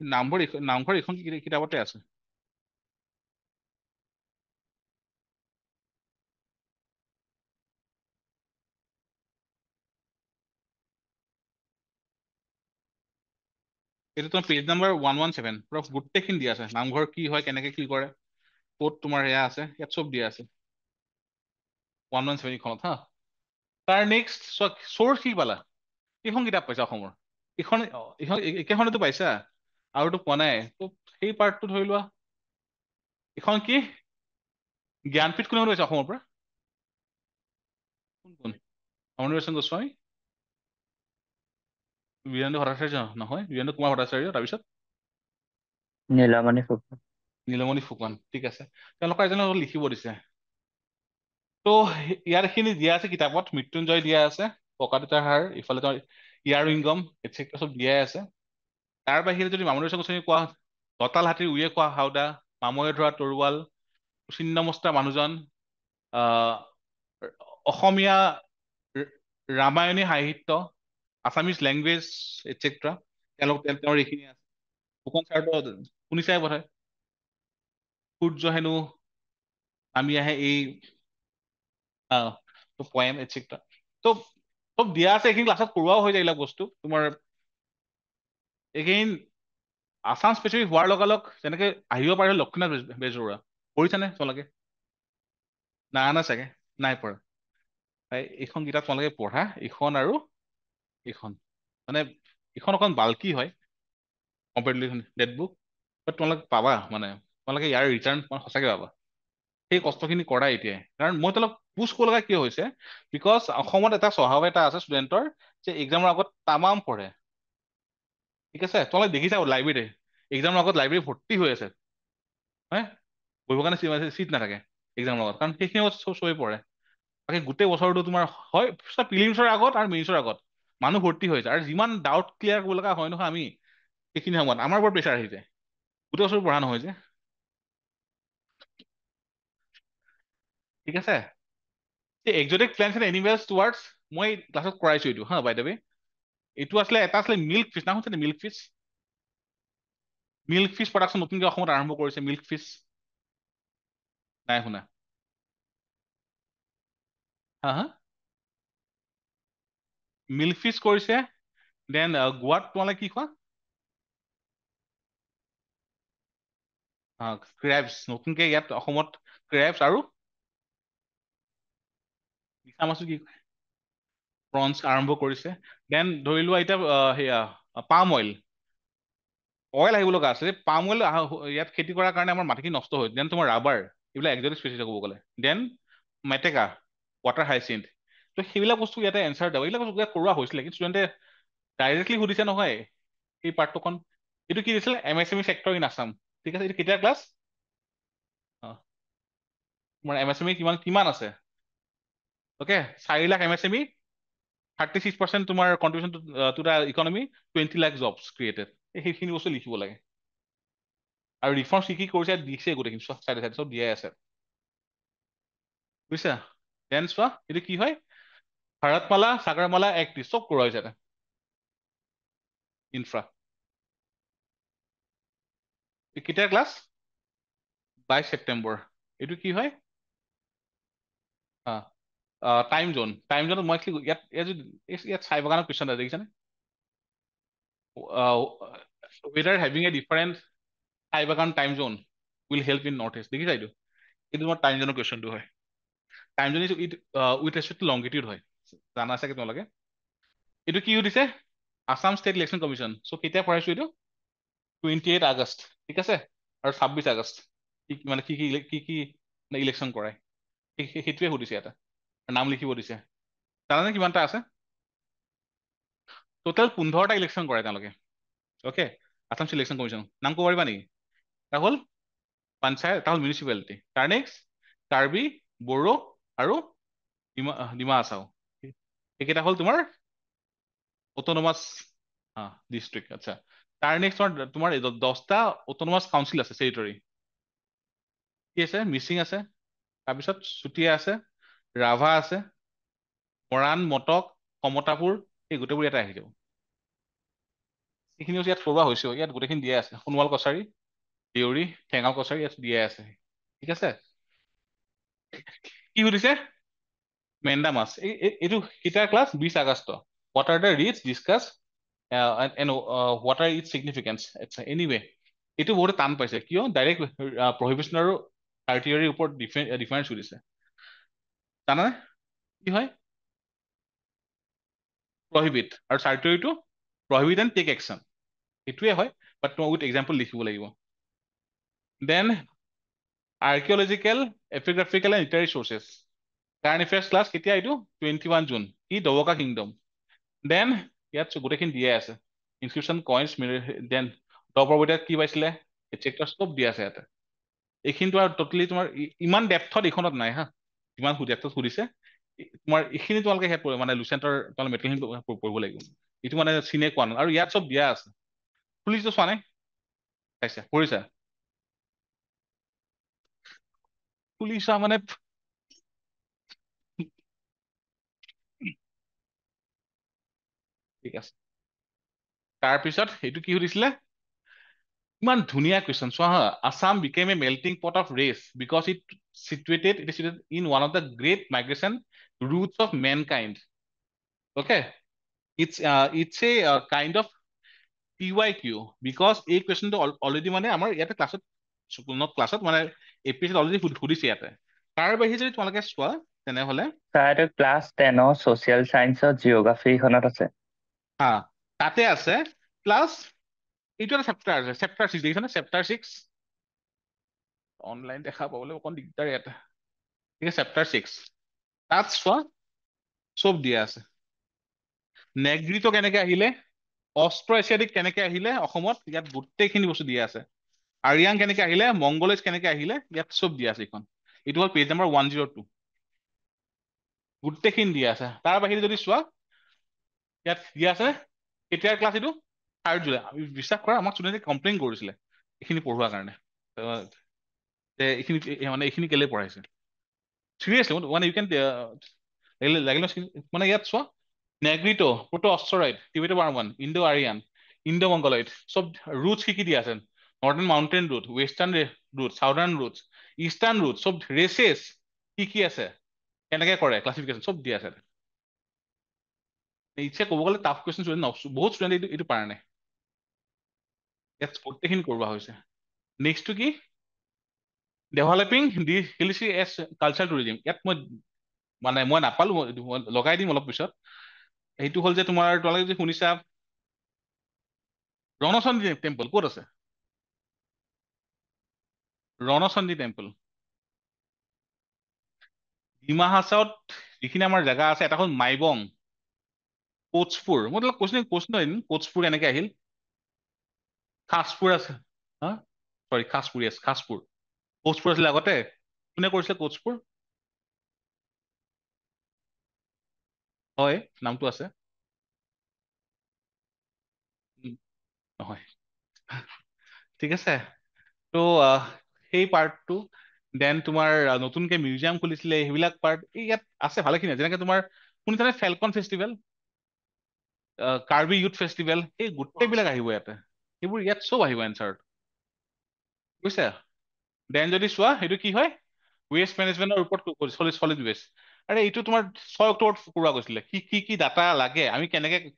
নামঘৰ এইখন কিতাপতে আছে। এইটো তোমাৰ পেজ নাম্বাৰ 117, পুৰা গোটেইখিনি দিয়া আছে। নামঘৰ কি হয়, কেনেকে কি কৰে, ক'ত তোমাৰ এয়া আছে, ইয়াত চব দিয়া আছে 117 খনত, হা। তাৰ নেক্সট চ'ৰ্চ কি পালা এইখন কিতাপ পাইছা অসমৰ এইখন এইখন একেখনেতো পাইছা আৰুতো পোৱা নাই তো সেই পাৰ্টটো ধৰি লোৱা এইখন কি জ্ঞানপীঠ কোনে কোনে পাইছে অসমৰ পৰা কোন কোন অমনিৰ্বাচন গোস্বামী বীৰেন্দ্ৰ ভট্টাচাৰ্য নহয় বীৰেন্দ্ৰ কুমাৰ ভট্টাচাৰ্য তাৰপিছত নীলমণি ফুকন। নীলমণি ফুকন ঠিক আছে তেওঁলোকৰ এজনে লিখিব দিছে তো ইয়াৰ খিনি দিয়া আছে কিতাপত মৃত্যুঞ্জয় দিয়া আছে পকাতিতাৰ হাৰ ইফালে তোমাৰ ইয়াৰ উইংগম এটচেট্ৰা চব দিয়াই আছে তাৰ বাহিৰে যদি মামণি গোস্বামী কোৱা দতাল হাতীৰ উয়ে কোৱা হাওদা মাময়ে ধৰা তৰোৱাল ছিন্নমস্তা মানুহজন আহ অসমীয়া ৰামায়ণী সাহিত্য আছামিজ লেংগুৱেজ এটচেট্ৰা তেওঁৰ এইখিনি আছে ফুকন ছাৰটো শুনিছাই বোধহয় সূৰ্য হেনো নামি আহে এই পয়েম এটচেট্ৰা তো চব দিয়া আছে এইখিনি ক্লাছত কৰোৱাও হৈ যায় এইবিলাক বস্তু তোমাৰ এইখিনি আছাম স্পেচিফিক হোৱাৰ লগালগ যেনেকে আহিব পাৰে লক্ষ্মীনাথ বেজবৰুৱা পঢ়িছানে তোমালোকে না চাগে নাই পঢ়া এইখন কিতাপ তোমালোকে পঢ়া এইখন আৰু এইখন মানে এইখন অকণ বাল্কি হয় কম্পেৰেটিভলি ডেট বুক বাট তোমালোকে পাবা মানে তোমালোকে ইয়াৰ ৰিটাৰ্ণ সঁচাকে পাবা সেই কষ্টখিনি কৰা এতিয়াই কাৰণ মই তোমালোক পুছ কৰিব লগা কিয় হৈছে বিকজ অসমত এটা স্বভাৱ এটা আছে ষ্টুডেণ্টৰ যে এক্সামৰ আগত তামাম পঢ়ে ঠিক আছে তোমালোকে দেখিছা লাইব্ৰেৰী এক্সামৰ আগত লাইব্ৰেৰী ভৰ্তি হৈ আছে হয় পঢ়িবৰ কাৰণে চিট নাথাকে এক্সামৰ আগত কাৰণ সেইখিনি চবেই পঢ়ে বাকী গোটেই বছৰটো তোমাৰ হয় প্ৰিলিমছৰ আগত আৰু মেইনছৰ আগত মানুহ ভৰ্তি হৈ যায় আৰু যিমান ডাউট ক্লিয়াৰ কৰিব লগা হয় নহয় আমি সেইখিনি সময়ত আমাৰ বৰ প্ৰেছাৰ আহি যায় গোটেই বছৰ পঢ়া নহয় যে ঠিক আছে exotic plants and animals towards মই ক্লাছত কৰাইছো এইটো হা বাই দ্য ৱে এইটো এটা আছিলে মিল্ক ফিছ না শুনিছে মিল্ক ফিছ প্ৰডাকশ্যন নতুনকৈ অসমত আৰম্ভ কৰিছে মিল্ক ফিছ নাই শুনা হা হা মিল্ক ফিছ কৰিছে দেন গোৱাত তোমালোকে কি খোৱা ক্ৰেবছ নতুনকৈ ইয়াত অসমত ক্ৰেবছ আৰু মিছা মাছো কি প্ৰনছ আৰম্ভ কৰিছে দেন ধৰি লোৱা এতিয়া সেয়া পাম অইল আহিব লগা আছে পাম অইল ইয়াত খেতি কৰাৰ কাৰণে আমাৰ মাটিখিনি নষ্ট হয় দেন তোমাৰ ৰাবাৰ এইবিলাক একজটিক স্পেচিছ ক'ব গ'লে দেন মেটেকা ৱাটাৰ হাইচিন্থ তো সেইবিলাক বস্তু ইয়াতে এনচাৰ দিব এইবিলাক বস্তু ইয়াত কৰোৱা হৈছিলে কিন্তু ষ্টুডেণ্টে ডাইৰেক্টলি সুধিছে নহয় এই পাৰ্টটোখন এইটো কি দিছিলে MSME চেক্টৰ ইন আছাম ঠিক আছে এইটো কেতিয়া ক্লাছ তোমাৰ MSME কিমান আছে অ'কে 4 লাখ MSME 36% তোমাৰ contribution to the economy 20 lakh jobs created সেইখিনি বস্তু লিখিব লাগে আৰু ৰিফৰ্মছ কি কৰিছে দিছে গোটেইখিনি চাইডে চাইডে চব দিয়াই আছে বুজিছা দেন চোৱা এইটো কি হয় ভাৰতমালা সাগৰমালা এক্ট চব কৰোৱা হৈছে ইনফ্ৰা কেতিয়া ক্লাছ 22 ছেপ্টেম্বৰ এইটো কি হয় টাইম জোনত মই ইয়াত চাই বাগানৰ কুৱেশ্যন এটা দেখিছানে whether having a different চাই বাগান time Jon will help in north east দেখিছা এইটো তোমাৰ টাইম জোনৰ কুৱেশ্যনটো হয় time Jon with respect two longitude হয় জানা চাগে তোমালোকে এইটো কি সুধিছে আছাম ষ্টেট ইলেকশ্যন কমিশ্যন চ' কেতিয়া পঢ়াইছো এইটো 28 আগষ্ট ঠিক আছে আৰু 26 আগষ্ট মানে কি ইলেকশ্যন কৰাই সেইটোৱে সুধিছে এটা নাম লিখিব দিছে জানানে কিমানটা আছে টোটেল 15টা ইলেকশ্যন কৰে তেওঁলোকে okay Assam state election commission নাম ক'ব পাৰিবা নেকি এটা হ'ল পঞ্চায়ত এটা হ'ল মিউনিচিপালিটি তাৰ নেক্সট কাৰ্বি বড়ো আৰু ডিমা হাছাও এইকেইটা হ'ল তোমাৰ অট'নমাছ ডিষ্ট্ৰিক্ট আচ্ছা তাৰ নেক্সট তোমাৰ 10টা অট'নমাছ কাউন্সিল আছে টেৰিটৰী কি আছে মিচিং আছে তাৰপিছত চুতীয়া আছে ৰাভা আছে মৰাণ মটক কমতাপুৰ এই গোটেইবোৰ ইয়াতে আহি যাব এইখিনি ইয়াত কৰোৱা হৈছে ইয়াত গোটেইখিনি দিয়া আছে সোণোৱাল কছাৰী দেউৰী ঠেঙাল কছাৰী ইয়াত দিয়াই আছে ঠিক আছে কি সুধিছে মেণ্ডামাছ এইটো কেতিয়া class 20 August what are the reads discuss and what are its significance anyway এইটো বহুত টান পাইছে কিয় ডাইৰেক্ট প্ৰহিবিশ্যন আৰু আৰ্টিলাৰীৰ ওপৰত ডিফাৰেঞ্চ সুধিছে জানানে কি হয় প্ৰহিবিট আৰু চাৰ্টৰিটো প্ৰহিবিট এণ্ড টেক একশ্যন এইটোৱে হয় বাট তোমাক উইথ এক্সাম্পল লিখিব লাগিব then archaeological epigraphical and literary sources current affairs class কেতিয়া এইটো 21 জুন কি ডবকা কিংডম দেন ইয়াত গোটেইখিনি দিয়ে আছে ইনস্ক্ৰিপশ্যন কইন্স দেন দপৰবইটাত কি পাইছিলে এটচেট্ৰা চব দিয়া আছে ইয়াতে এইখিনিতো আৰু টোটেলি তোমাৰ ইমান ডেপথত এইখনত নাই হা যিমান ডেপথত সুধিছে তোমাৰ এইখিনি তোমালোকে হেড মানে লুচেণ্টৰ তোমালোকে মেটেৰিয়েলখিনি পঢ়িব লাগিব এইটো মানে চিনে কোৱা নাই আৰু ইয়াত চব দিয়া আছে পুলিচটো চোৱা নাই চাইছা পঢ়িছা পুলিচা মানে ঠিক আছে তাৰপিছত এইটো কি সুধিছিলে ইমান ধুনীয়া কুৱেশ্যন চোৱা হা Assam become a melting pot of race because it situated in one of the great migration routes of mankind okay it's a kind of PYQ because এই কুৱেশ্যনটো অলৰেডি মানে আমাৰ ইয়াতে ক্লাছত ক্লাছত মানে এপিএছচিত অলৰেডি সুধিছে ইয়াতে তাৰ বাহিৰে যদি তোমালোকে চোৱা তেনেহলে ছাৰ এইটো ক্লাছ 10 ছচিয়েল চায়েন্সৰ জিঅ'গ্ৰাফিখনত আছে হা তাতে আছে প্লাছ এইটো এটা চেপ্টাৰ আছে চেপ্টাৰ 6 দেখিছানে চেপ্টাৰ 6 অনলাইন দেখা পাবলৈ অকণ দিগদাৰ ইয়াতে ঠিক আছে চেপ্টাৰ 6 তাত চোৱা চব দিয়া আছে নেগ্ৰিটো কেনেকে আহিলে অস্ট্ৰ এছিয়াটিক কেনেকে আহিলে অসমত ইয়াত গোটেইখিনি বস্তু দিয়া আছে আৰিয়াং কেনেকে আহিলে মংগলেজ কেনেকে আহিলে ইয়াত চব দিয়া আছে এইখন এইটো হ'ল পেজ নাম্বাৰ 102 গোটেইখিনি দিয়া আছে তাৰ বাহিৰে যদি চোৱা ইয়াত দিয়া আছে কেতিয়াৰ ক্লাছ এইটো 3 জুলাই বিশ্বাস কৰা আমাক ষ্টুডেণ্টে কমপ্লেইন কৰিছিলে এইখিনি পঢ়োৱাৰ কাৰণে এইখিনি মানে এইখিনি কেলে পঢ়াইছে চিৰিয়াছলি মানে ইউ কেন লাগিলে মানে ইয়াত চোৱা Negrito প্ৰটো অষ্ট্ৰৰাইড টিবেটো Varman Indo Aryan Indo মংগলয়েড চব ৰুটছ কি দিয়া আছে northern mountain root western root southern routes eastern root চব ৰেচেছ কি আছে কেনেকে কৰে ক্লাছিফিকেশ্যন চব দিয়া আছে ইচ্ছে ক'ব গ'লে টাফ কুৱেশ্যন ষ্টুডেণ্ট বহুত ষ্টুডেণ্ট এইটো পৰা নাই ইয়াত গোটেইখিনি কৰোৱা হৈছে নেক্সটটো কি ডেভেলপিং দি হিলছি এছ কালচাৰ টুৰিজিম ইয়াত মই নাপালো মই লগাই দিম অলপ পিছত সেইটো হ'ল যে তোমালোকে যে শুনিছা ৰণচণ্ডী টেম্পল ক'ত আছে ৰণচণ্ডী টেম্পল ডিমা হাছাওত যিখিনি আমাৰ জেগা আছে এটা হ'ল মাইবং কোচপুৰ মই তোমাক কৈছিলো এদিন কোচপুৰ এনেকে আহিল খাছপুৰ আছে হা চৰি খাছপুৰ য়েছ খাছপুৰ কোচপুৰ আছিলে আগতে কোনে কৰিছিলে কোচপুৰ হয় নামটো আছে নহয় ঠিক আছে তো সেই পাৰ্টটো দেন তোমাৰ নতুনকে মিউজিয়াম খুলিছিলে সেইবিলাক পাৰ্ট ইয়াত আছে ভালেখিনি যেনেকে তোমাৰ শুনিছানে falcon festival Karbi youth festival এই গোটেইবিলাক আহিব ইয়াতে সেইবোৰ ইয়াত চব আহিব এনচাৰত বুজিছা দেন যদি চোৱা সেইটো কি হয় ৱেষ্ট মেনেজমেণ্টৰ ওপৰত সলিড ৱেষ্ট আৰে এইটো তোমাৰ 6 অক্টোবৰত কৰোৱা গৈছিলে কি ডাটা লাগে আমি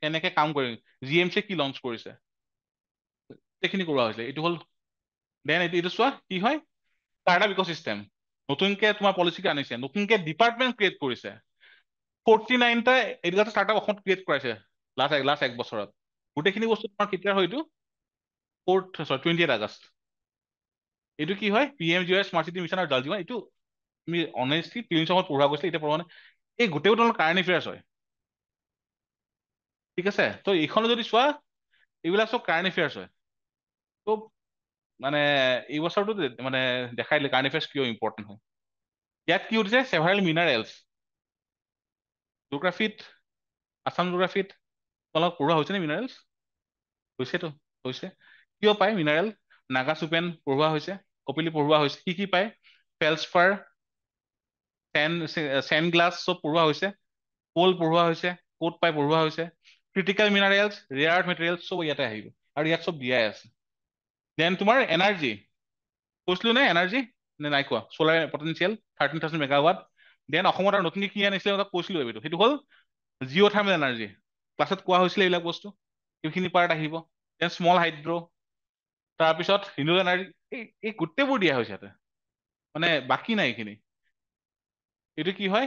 কেনেকে কাম কৰিম GMC কি লঞ্চ কৰিছে সেইখিনি কৰোৱা হৈছিলে এইটো হ'ল দেন এইটো চোৱা কি হয় ষ্টাৰ্টআপ ইক'চিষ্টেম নতুনকে তোমাৰ পলিচিকে আনিছে নতুনকে ডিপাৰ্টমেণ্ট ক্ৰিয়েট কৰিছে 49টা এইবিলাক ষ্টাৰ্টআপ অসমত ক্ৰিয়েট কৰাইছে লাষ্ট এক বছৰত গোটেইখিনি বস্তু তোমাৰ কেতিয়া হয় এইটো 28 আগষ্ট এইটো কি হয় PMGY স্মাৰ্ট চিটি মিছন আৰু জল জীৱন এইটো তুমি অনেষ্টলি প্ৰিলিমছ সময়ত পঢ়োৱা গৈছিলে এতিয়া পঢ়োৱা এই গোটেইবোৰ তোমাৰ কাৰেণ্ট এফেয়াৰ্ছ হয় ঠিক আছে তো এইখনো যদি চোৱা এইবিলাক চব কাৰেণ্ট এফেয়াৰ্ছ হয় তো মানে এই বছৰটো মানে দেখাই দিলে কাৰেণ্ট এফেয়াৰ্ছ কিয় ইম্পৰ্টেণ্ট হয় ইয়াত কি উঠিছে চেভাৰেল মিনাৰেলছ জিঅ'গ্ৰাফিত আছাম জিঅ'গ্ৰাফিত তোমালোক পঢ়োৱা হৈছেনে মিনাৰেলছ হৈছেতো হৈছে কিয় পায় মিনাৰেল নাগা চুপেন পঢ়োৱা হৈছে কপিলি পঢ়োৱা হৈছে কি পায় ফেলছফাৰ চেণ্ড গ্লাছ চব পঢ়োৱা হৈছে কোল পঢ়োৱা হৈছে ক'ত পাই পঢ়োৱা হৈছে ক্ৰিটিকেল মিনাৰেলছ ৰেয়াৰ মেটেৰিয়েলছ চব ইয়াতে আহিব আৰু ইয়াত চব দিয়াই আছে দেন তোমাৰ এনাৰ্জি কৈছিলো নে এনাৰ্জি নে নাই কোৱা চলাৰ পটেনচিয়েল 13,000 মেগাৱাট দেন অসমত আৰু নতুনকে কি আনিছিলে কৈছিলো এইটো সেইটো হ'ল জিঅ' থাৰ্মেল এনাৰ্জি ক্লাছত কোৱা হৈছিলে এইবিলাক বস্তু এইখিনি পাৰ্ট আহিব দেন স্মল হাইড্ৰ তাৰপিছত ৰিনিউৱেবল এনাৰ্জি এই গোটেইবোৰ দিয়া হৈছে ইয়াতে মানে বাকী নাই এইখিনি এইটো কি হয়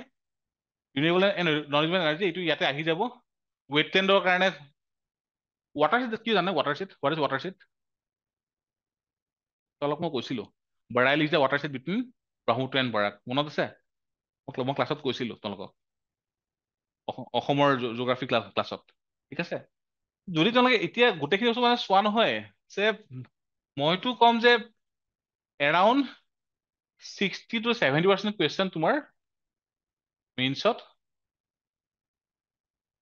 ৰিনিউৱেবল নন ৰিনিউৱেবল এনাৰ্জি এইটো ইয়াতে আহি যাব ৱেটলেণ্ডৰ কাৰণে ৱাটাৰশ্বিট কি জানে ৱাটাৰশ্বিট হোৱাট ইজ ৱাটাৰশ্বিট অলপ মই কৈছিলো Barail is the watershed between Brahmaputra and Barak মনত আছে মই ক্লাছত কৈছিলো তেওঁলোকক অসমৰ জিঅ'গ্ৰাফী ক্লাছত ঠিক আছে যদি তেওঁলোকে এতিয়া গোটেইখিনি বস্তু মানে চোৱা নহয় যে মইতো ক'ম যে এৰাউণ্ড 60 to 70% কুৱেশ্যন তোমাৰ মেইনছত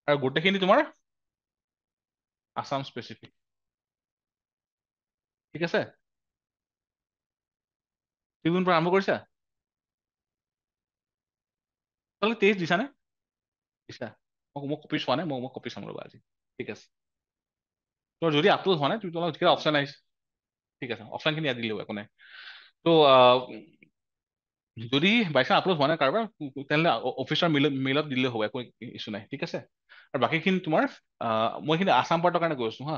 আৰু গোটেইখিনি তোমাৰ আছাম স্পেচিফিক ঠিক আছে ট্ৰিবিউন পৰা আৰম্ভ কৰিছা তোমালোকে টেষ্ট দিছানে দিছা মই কপি চোৱা নাই মই কপি চাম ৰ'বা আজি ঠিক আছে তোৰ যদি আপলোড হোৱা নাই তোমালোকে যেতিয়া অপশ্যন আহিছে ঠিক আছে অপশ্যনখিনি ইয়াত দিলেও একো নাই তো যদি বাইচান্স আপলোড হোৱা নাই কাৰোবাৰ তেনেহ'লে অফিচৰ মেইলত দিলেও হ'ব একো ইছ্যু নাই ঠিক আছে আৰু বাকীখিনি তোমাৰ মই এইখিনি আছাম পাৰ্টৰ কাৰণে গৈ আছো হা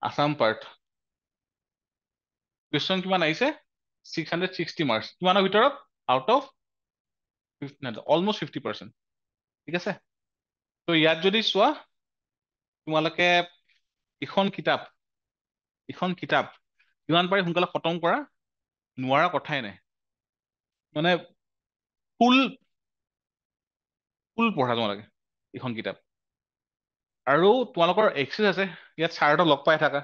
আছাম পাৰ্ট কুৱেশ্যন কিমান আহিছে 660 মাৰ্কছ কিমানৰ ভিতৰত আউট অফ অলমষ্ট 50% ঠিক আছে তো ইয়াত যদি চোৱা তোমালোকে এখন কিতাপ যিমান পাৰি সোনকালে খতম কৰা নোৱাৰা কথাই নাই মানে ফুল পঢ়া তোমালোকে এখন কিতাপ আৰু তোমালোকৰ এক্সেছ আছে ইয়াত ছাৰহঁতক লগ পাই থাকা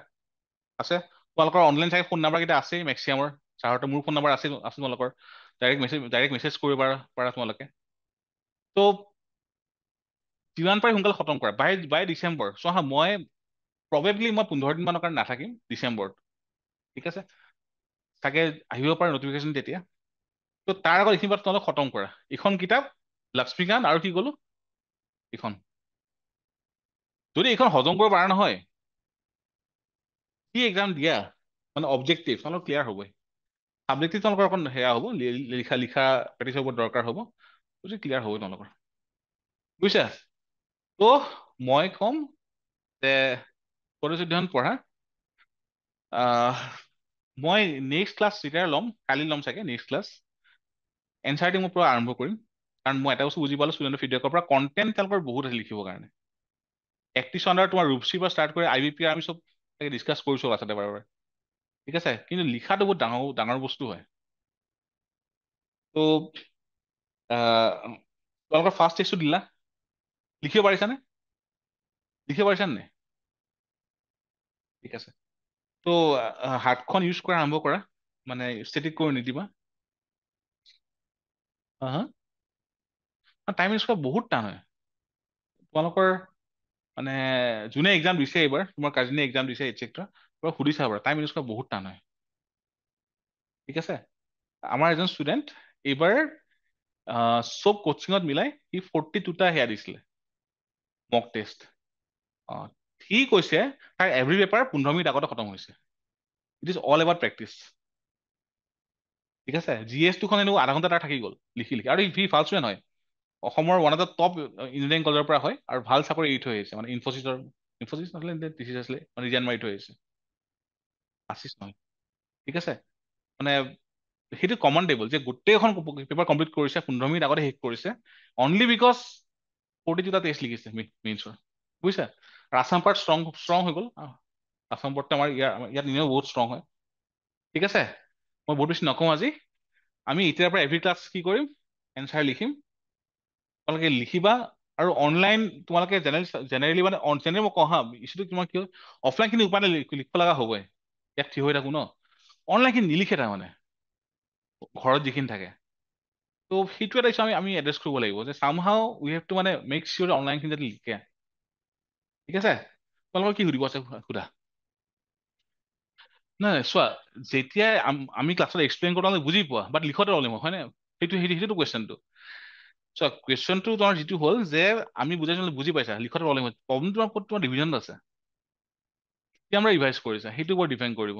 আছে তোমালোকৰ অনলাইন চাগে ফোন নাম্বাৰ কেইটা আছেই মেক্সিমামৰ ছাৰহঁতৰ মোৰ ফোন নাম্বাৰ আছে তোমালোকৰ ডাইৰেক্ট মেছেজ কৰিব পাৰা তোমালোকে তো যিমান পাৰি সোনকালে খতম কৰা বাই ডিচেম্বৰ চোৱা হা মই প্ৰবেবলি মই 15 দিন মানৰ কাৰণে নাথাকিম ডিচেম্বৰত ঠিক আছে চাগে আহিব পাৰে নটিফিকেশ্যন তেতিয়া তো তাৰ আগত এইখিনি তোমালোকে খতম কৰা এইখন কিতাপ লক্ষ্মীকান্ত আৰু কি ক'লো এইখন যদি এইখন হজম কৰিব পৰা নহয় কি এক্সাম দিয়া মানে অবজেক্টিভ তোমালোক ক্লিয়াৰ হ'বই সাবজেক্টিভ তোমালোকৰ অকণ সেয়া হ'ব লিখা প্ৰেক্টিচ হ'ব দৰকাৰ হ'ব যদি ক্লিয়াৰ হ'ব তোমালোকৰ বুজিছা তো মই ক'ম যে প্ৰতিযোদ্ধন পঢ়া মই নেক্সট ক্লাছ যেতিয়া ল'ম কালি ল'ম চাগে নেক্সট ক্লাছ এনচাৰ মই পৰা আৰম্ভ কৰিম কাৰণ মই এটা বস্তু বুজি পালো ষ্টুডেণ্টৰ ফিডবেকৰ পৰা কণ্টেণ্ট তেওঁলোকৰ বহুত আছে লিখিবৰ কাৰণে একত্ৰিছ আণ্ডাৰ তোমাৰ ৰূপশ্ৰীৰ পৰা ষ্টাৰ্ট কৰি IBP আমি চব ডিছকাছ কৰিছোঁ আচলতে বাৰে ঠিক আছে কিন্তু লিখাটো বহুত ডাঙৰ বস্তু হয় তো তোমালোকৰ ফাৰ্ষ্ট টেষ্টটো দিলা লিখিব পাৰিছানে নাই ঠিক আছে তো হাতখন ইউজ কৰা আৰম্ভ কৰা মানে ষ্টেটিক কৰি নিদিবা টাইম ইউজ কৰা বহুত টান হয় তোমালোকৰ মানে যোনে এক্সাম দিছে এইবাৰ তোমাৰ কাজিনে এক্সাম দিছে এটচেট্ৰা সুধি চাব পাৰা টাইম ইউজ কৰা বহুত টান হয় ঠিক আছে আমাৰ এজন ষ্টুডেণ্ট এইবাৰ চব কোচিঙত মিলাই সি 42টা সেয়া দিছিলে মক টেষ্ট সি কৈছে তাৰ এভৰি পেপাৰ 15 মিনিট আগতে খতম হৈছে it is all about practice ঠিক আছে GS2খন এনেও আধা ঘণ্টা তাৰ থাকি গ'ল লিখি আৰু সি ফালচুৱে নহয় অসমৰ one of the top engineering কলেজৰ পৰা হয় আৰু ভাল চাকৰি এৰি থৈ আহিছে মানে ইনফোচিছ নাছিলে টিচিছ আছিলে মানে ৰিজাইন মাৰি থৈ আহিছে আছিছ নহয় ঠিক আছে মানে সেইটো কমন টেবল যে গোটেইখন পেপাৰ কমপ্লিট কৰিছে 15 মিনিট আগতে শেষ কৰিছে অনলি বিকজ 42টা টেষ্ট লিখিছে মেইনছৰ বুজিছা আৰু আছাম পাৰ্ট ষ্ট্ৰং হৈ গ'ল আছাম পাৰ্টটো আমাৰ ইয়াত এনেও বহুত ষ্ট্ৰং হয় ঠিক আছে মই বহুত বেছি নকওঁ আজি আমি এতিয়াৰ পৰা এভৰি ক্লাছ কি কৰিম এনচাৰ লিখিম তোমালোকে লিখিবা আৰু অনলাইন তোমালোকে জেনেৰেলি মানে জেনেৰেলি মই কওঁ হা ইছ্যুটো তোমাৰ কি হয় অফলাইনখিনি উপায় লিখিব লগা হ'বই ইয়াত থিয় হৈ থাকো ন অনলাইনখিনি নিলিখে তাৰমানে ঘৰত যিখিনি থাকে তো সেইটো এটা ইছ্যু আমি এড্ৰেছ কৰিব লাগিব যে চামহাও উই হেভ টু মানে মেক চিয়ৰ অনলাইনখিনি যাতে লিখে ঠিক আছে তোমালোকৰ কি সুধিব আছে সোধা নাই চোৱা যেতিয়াই আমি ক্লাছত এক্সপ্লেইন কৰোঁ বুজি পোৱা বাট লিখতে প্ৰব্লেম হয় নে সেইটো কুৱেশ্যনটো চোৱা কুৱেশ্যনটো তোমাৰ যিটো হ'ল যে আমি বুজি পাইছা লিখতে প্ৰব্লেম হয় প্ৰব্লেমটো তোমাৰ ডিভিজনত আছে এতিয়া আমৰা ৰিভাইজ কৰিছা সেইটো ওপৰত ডিপেণ্ড কৰিব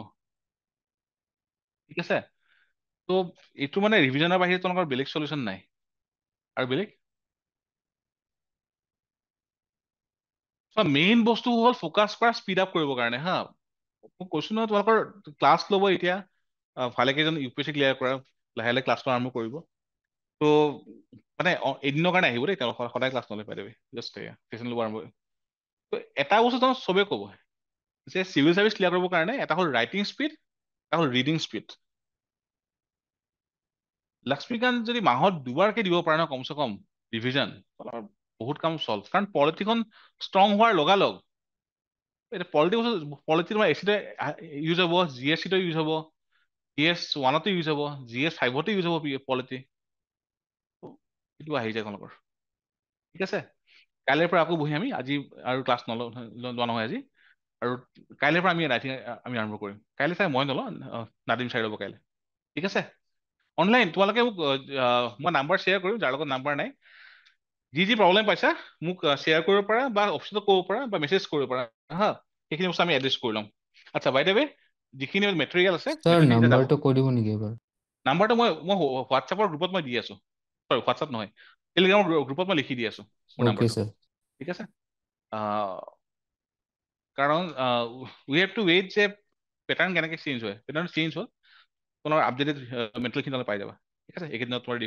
ঠিক আছে তো এইটো মানে ৰিভিজনৰ বাহিৰে তোমালোকৰ বেলেগ সলিউশন নাই আৰু বেলেগ মেইন বস্তু হ'ল ফ'কাছ কৰা স্পীড আপ কৰিবৰ কাৰণে হা মই কৈছো নহয় তোমালোকৰ ক্লাছ ল'ব এতিয়া ভালে কেইজন UPSC ক্লিয়াৰ কৰা লাহে লাহে ক্লাছটো আৰম্ভ কৰিব তো মানে এদিনৰ কাৰণে আহিব দেই, তেওঁলোক সদায় ক্লাছ নলয় পাই দেবে, জাষ্ট ছেশ্যন ল'ব আৰম্ভ কৰিব। তো এটা বস্তু তোমাক চবেই ক'ব যে চিভিল চাৰ্ভিচ ক্লিয়াৰ কৰিবৰ কাৰণে এটা হ'ল ৰাইটিং স্পীড, এটা হ'ল ৰিডিং স্পীড। লক্ষ্মীকান্ত যদি মাহত দুবাৰকে দিব পাৰে ন কমচে কম ৰিভিজন, বহুত কাম চল্ভ। কাৰণ পলিটিখন ষ্ট্ৰং হোৱাৰ লগালগ এতিয়া পলিটি তোমাৰ এচিডে ইউজ হ'ব, জি এছ চিটো ইউজ হ'ব, GS1 ইউজ হ'ব, GS5 ইউজ হ'ব পলিটি, সেইটো আহি যায় তোমালোকৰ। ঠিক আছে, কাইলৈৰ পৰা আকৌ বহি আমি আজি আৰু ক্লাছ লোৱা নহয় আজি, আৰু কাইলৈৰ পৰা আমি ৰাইটিং আমি আৰম্ভ কৰিম। কাইলৈ চাই মই নলওঁ, নাদিম চাই ল'ব কাইলৈ। ঠিক আছে, অনলাইন তোমালোকে মোক মই নাম্বাৰ শ্বেয়াৰ কৰিম, যাৰ লগত নাম্বাৰ নাই, যি প্ৰব্লেম পাইছা মোক শ্বেয়াৰ কৰিব পাৰা বা অফিচত ক'ব পাৰা বা মেছেজ কৰিব পাৰা হা, সেইখিনি বস্তু আমি এড্ৰেছ কৰি ল'ম। আচ্ছা বাই দ্য ৱে, যিখিনি মেটেৰিয়েল আছে স্যাৰ মেটেৰিয়েল যাব। নাম্বাৰটো কৈ দিব নেকি এবাৰ? নাম্বাৰটো মই হোৱাটছএপৰ গ্ৰুপত মই দি আছো, চৰি হোৱাটছএপ নহয়, টেলিগ্ৰামৰ গ্ৰুপত মই লিখি দি আছো মোৰ অ'কে নাম্বাৰটো। স্যাৰ। ঠিক আছে, কাৰণ উই হেভ টু ৱেইট যে পেটাৰ্ণ কেনেকৈ চেঞ্জ হয়, পেটাৰ্ণ চেঞ্জ হ'ল তোমাৰ আপডেটেড মেটেৰিয়েলখিনি পাই যাবা। ঠিক আছে, এইকেইদিনত তোমাৰ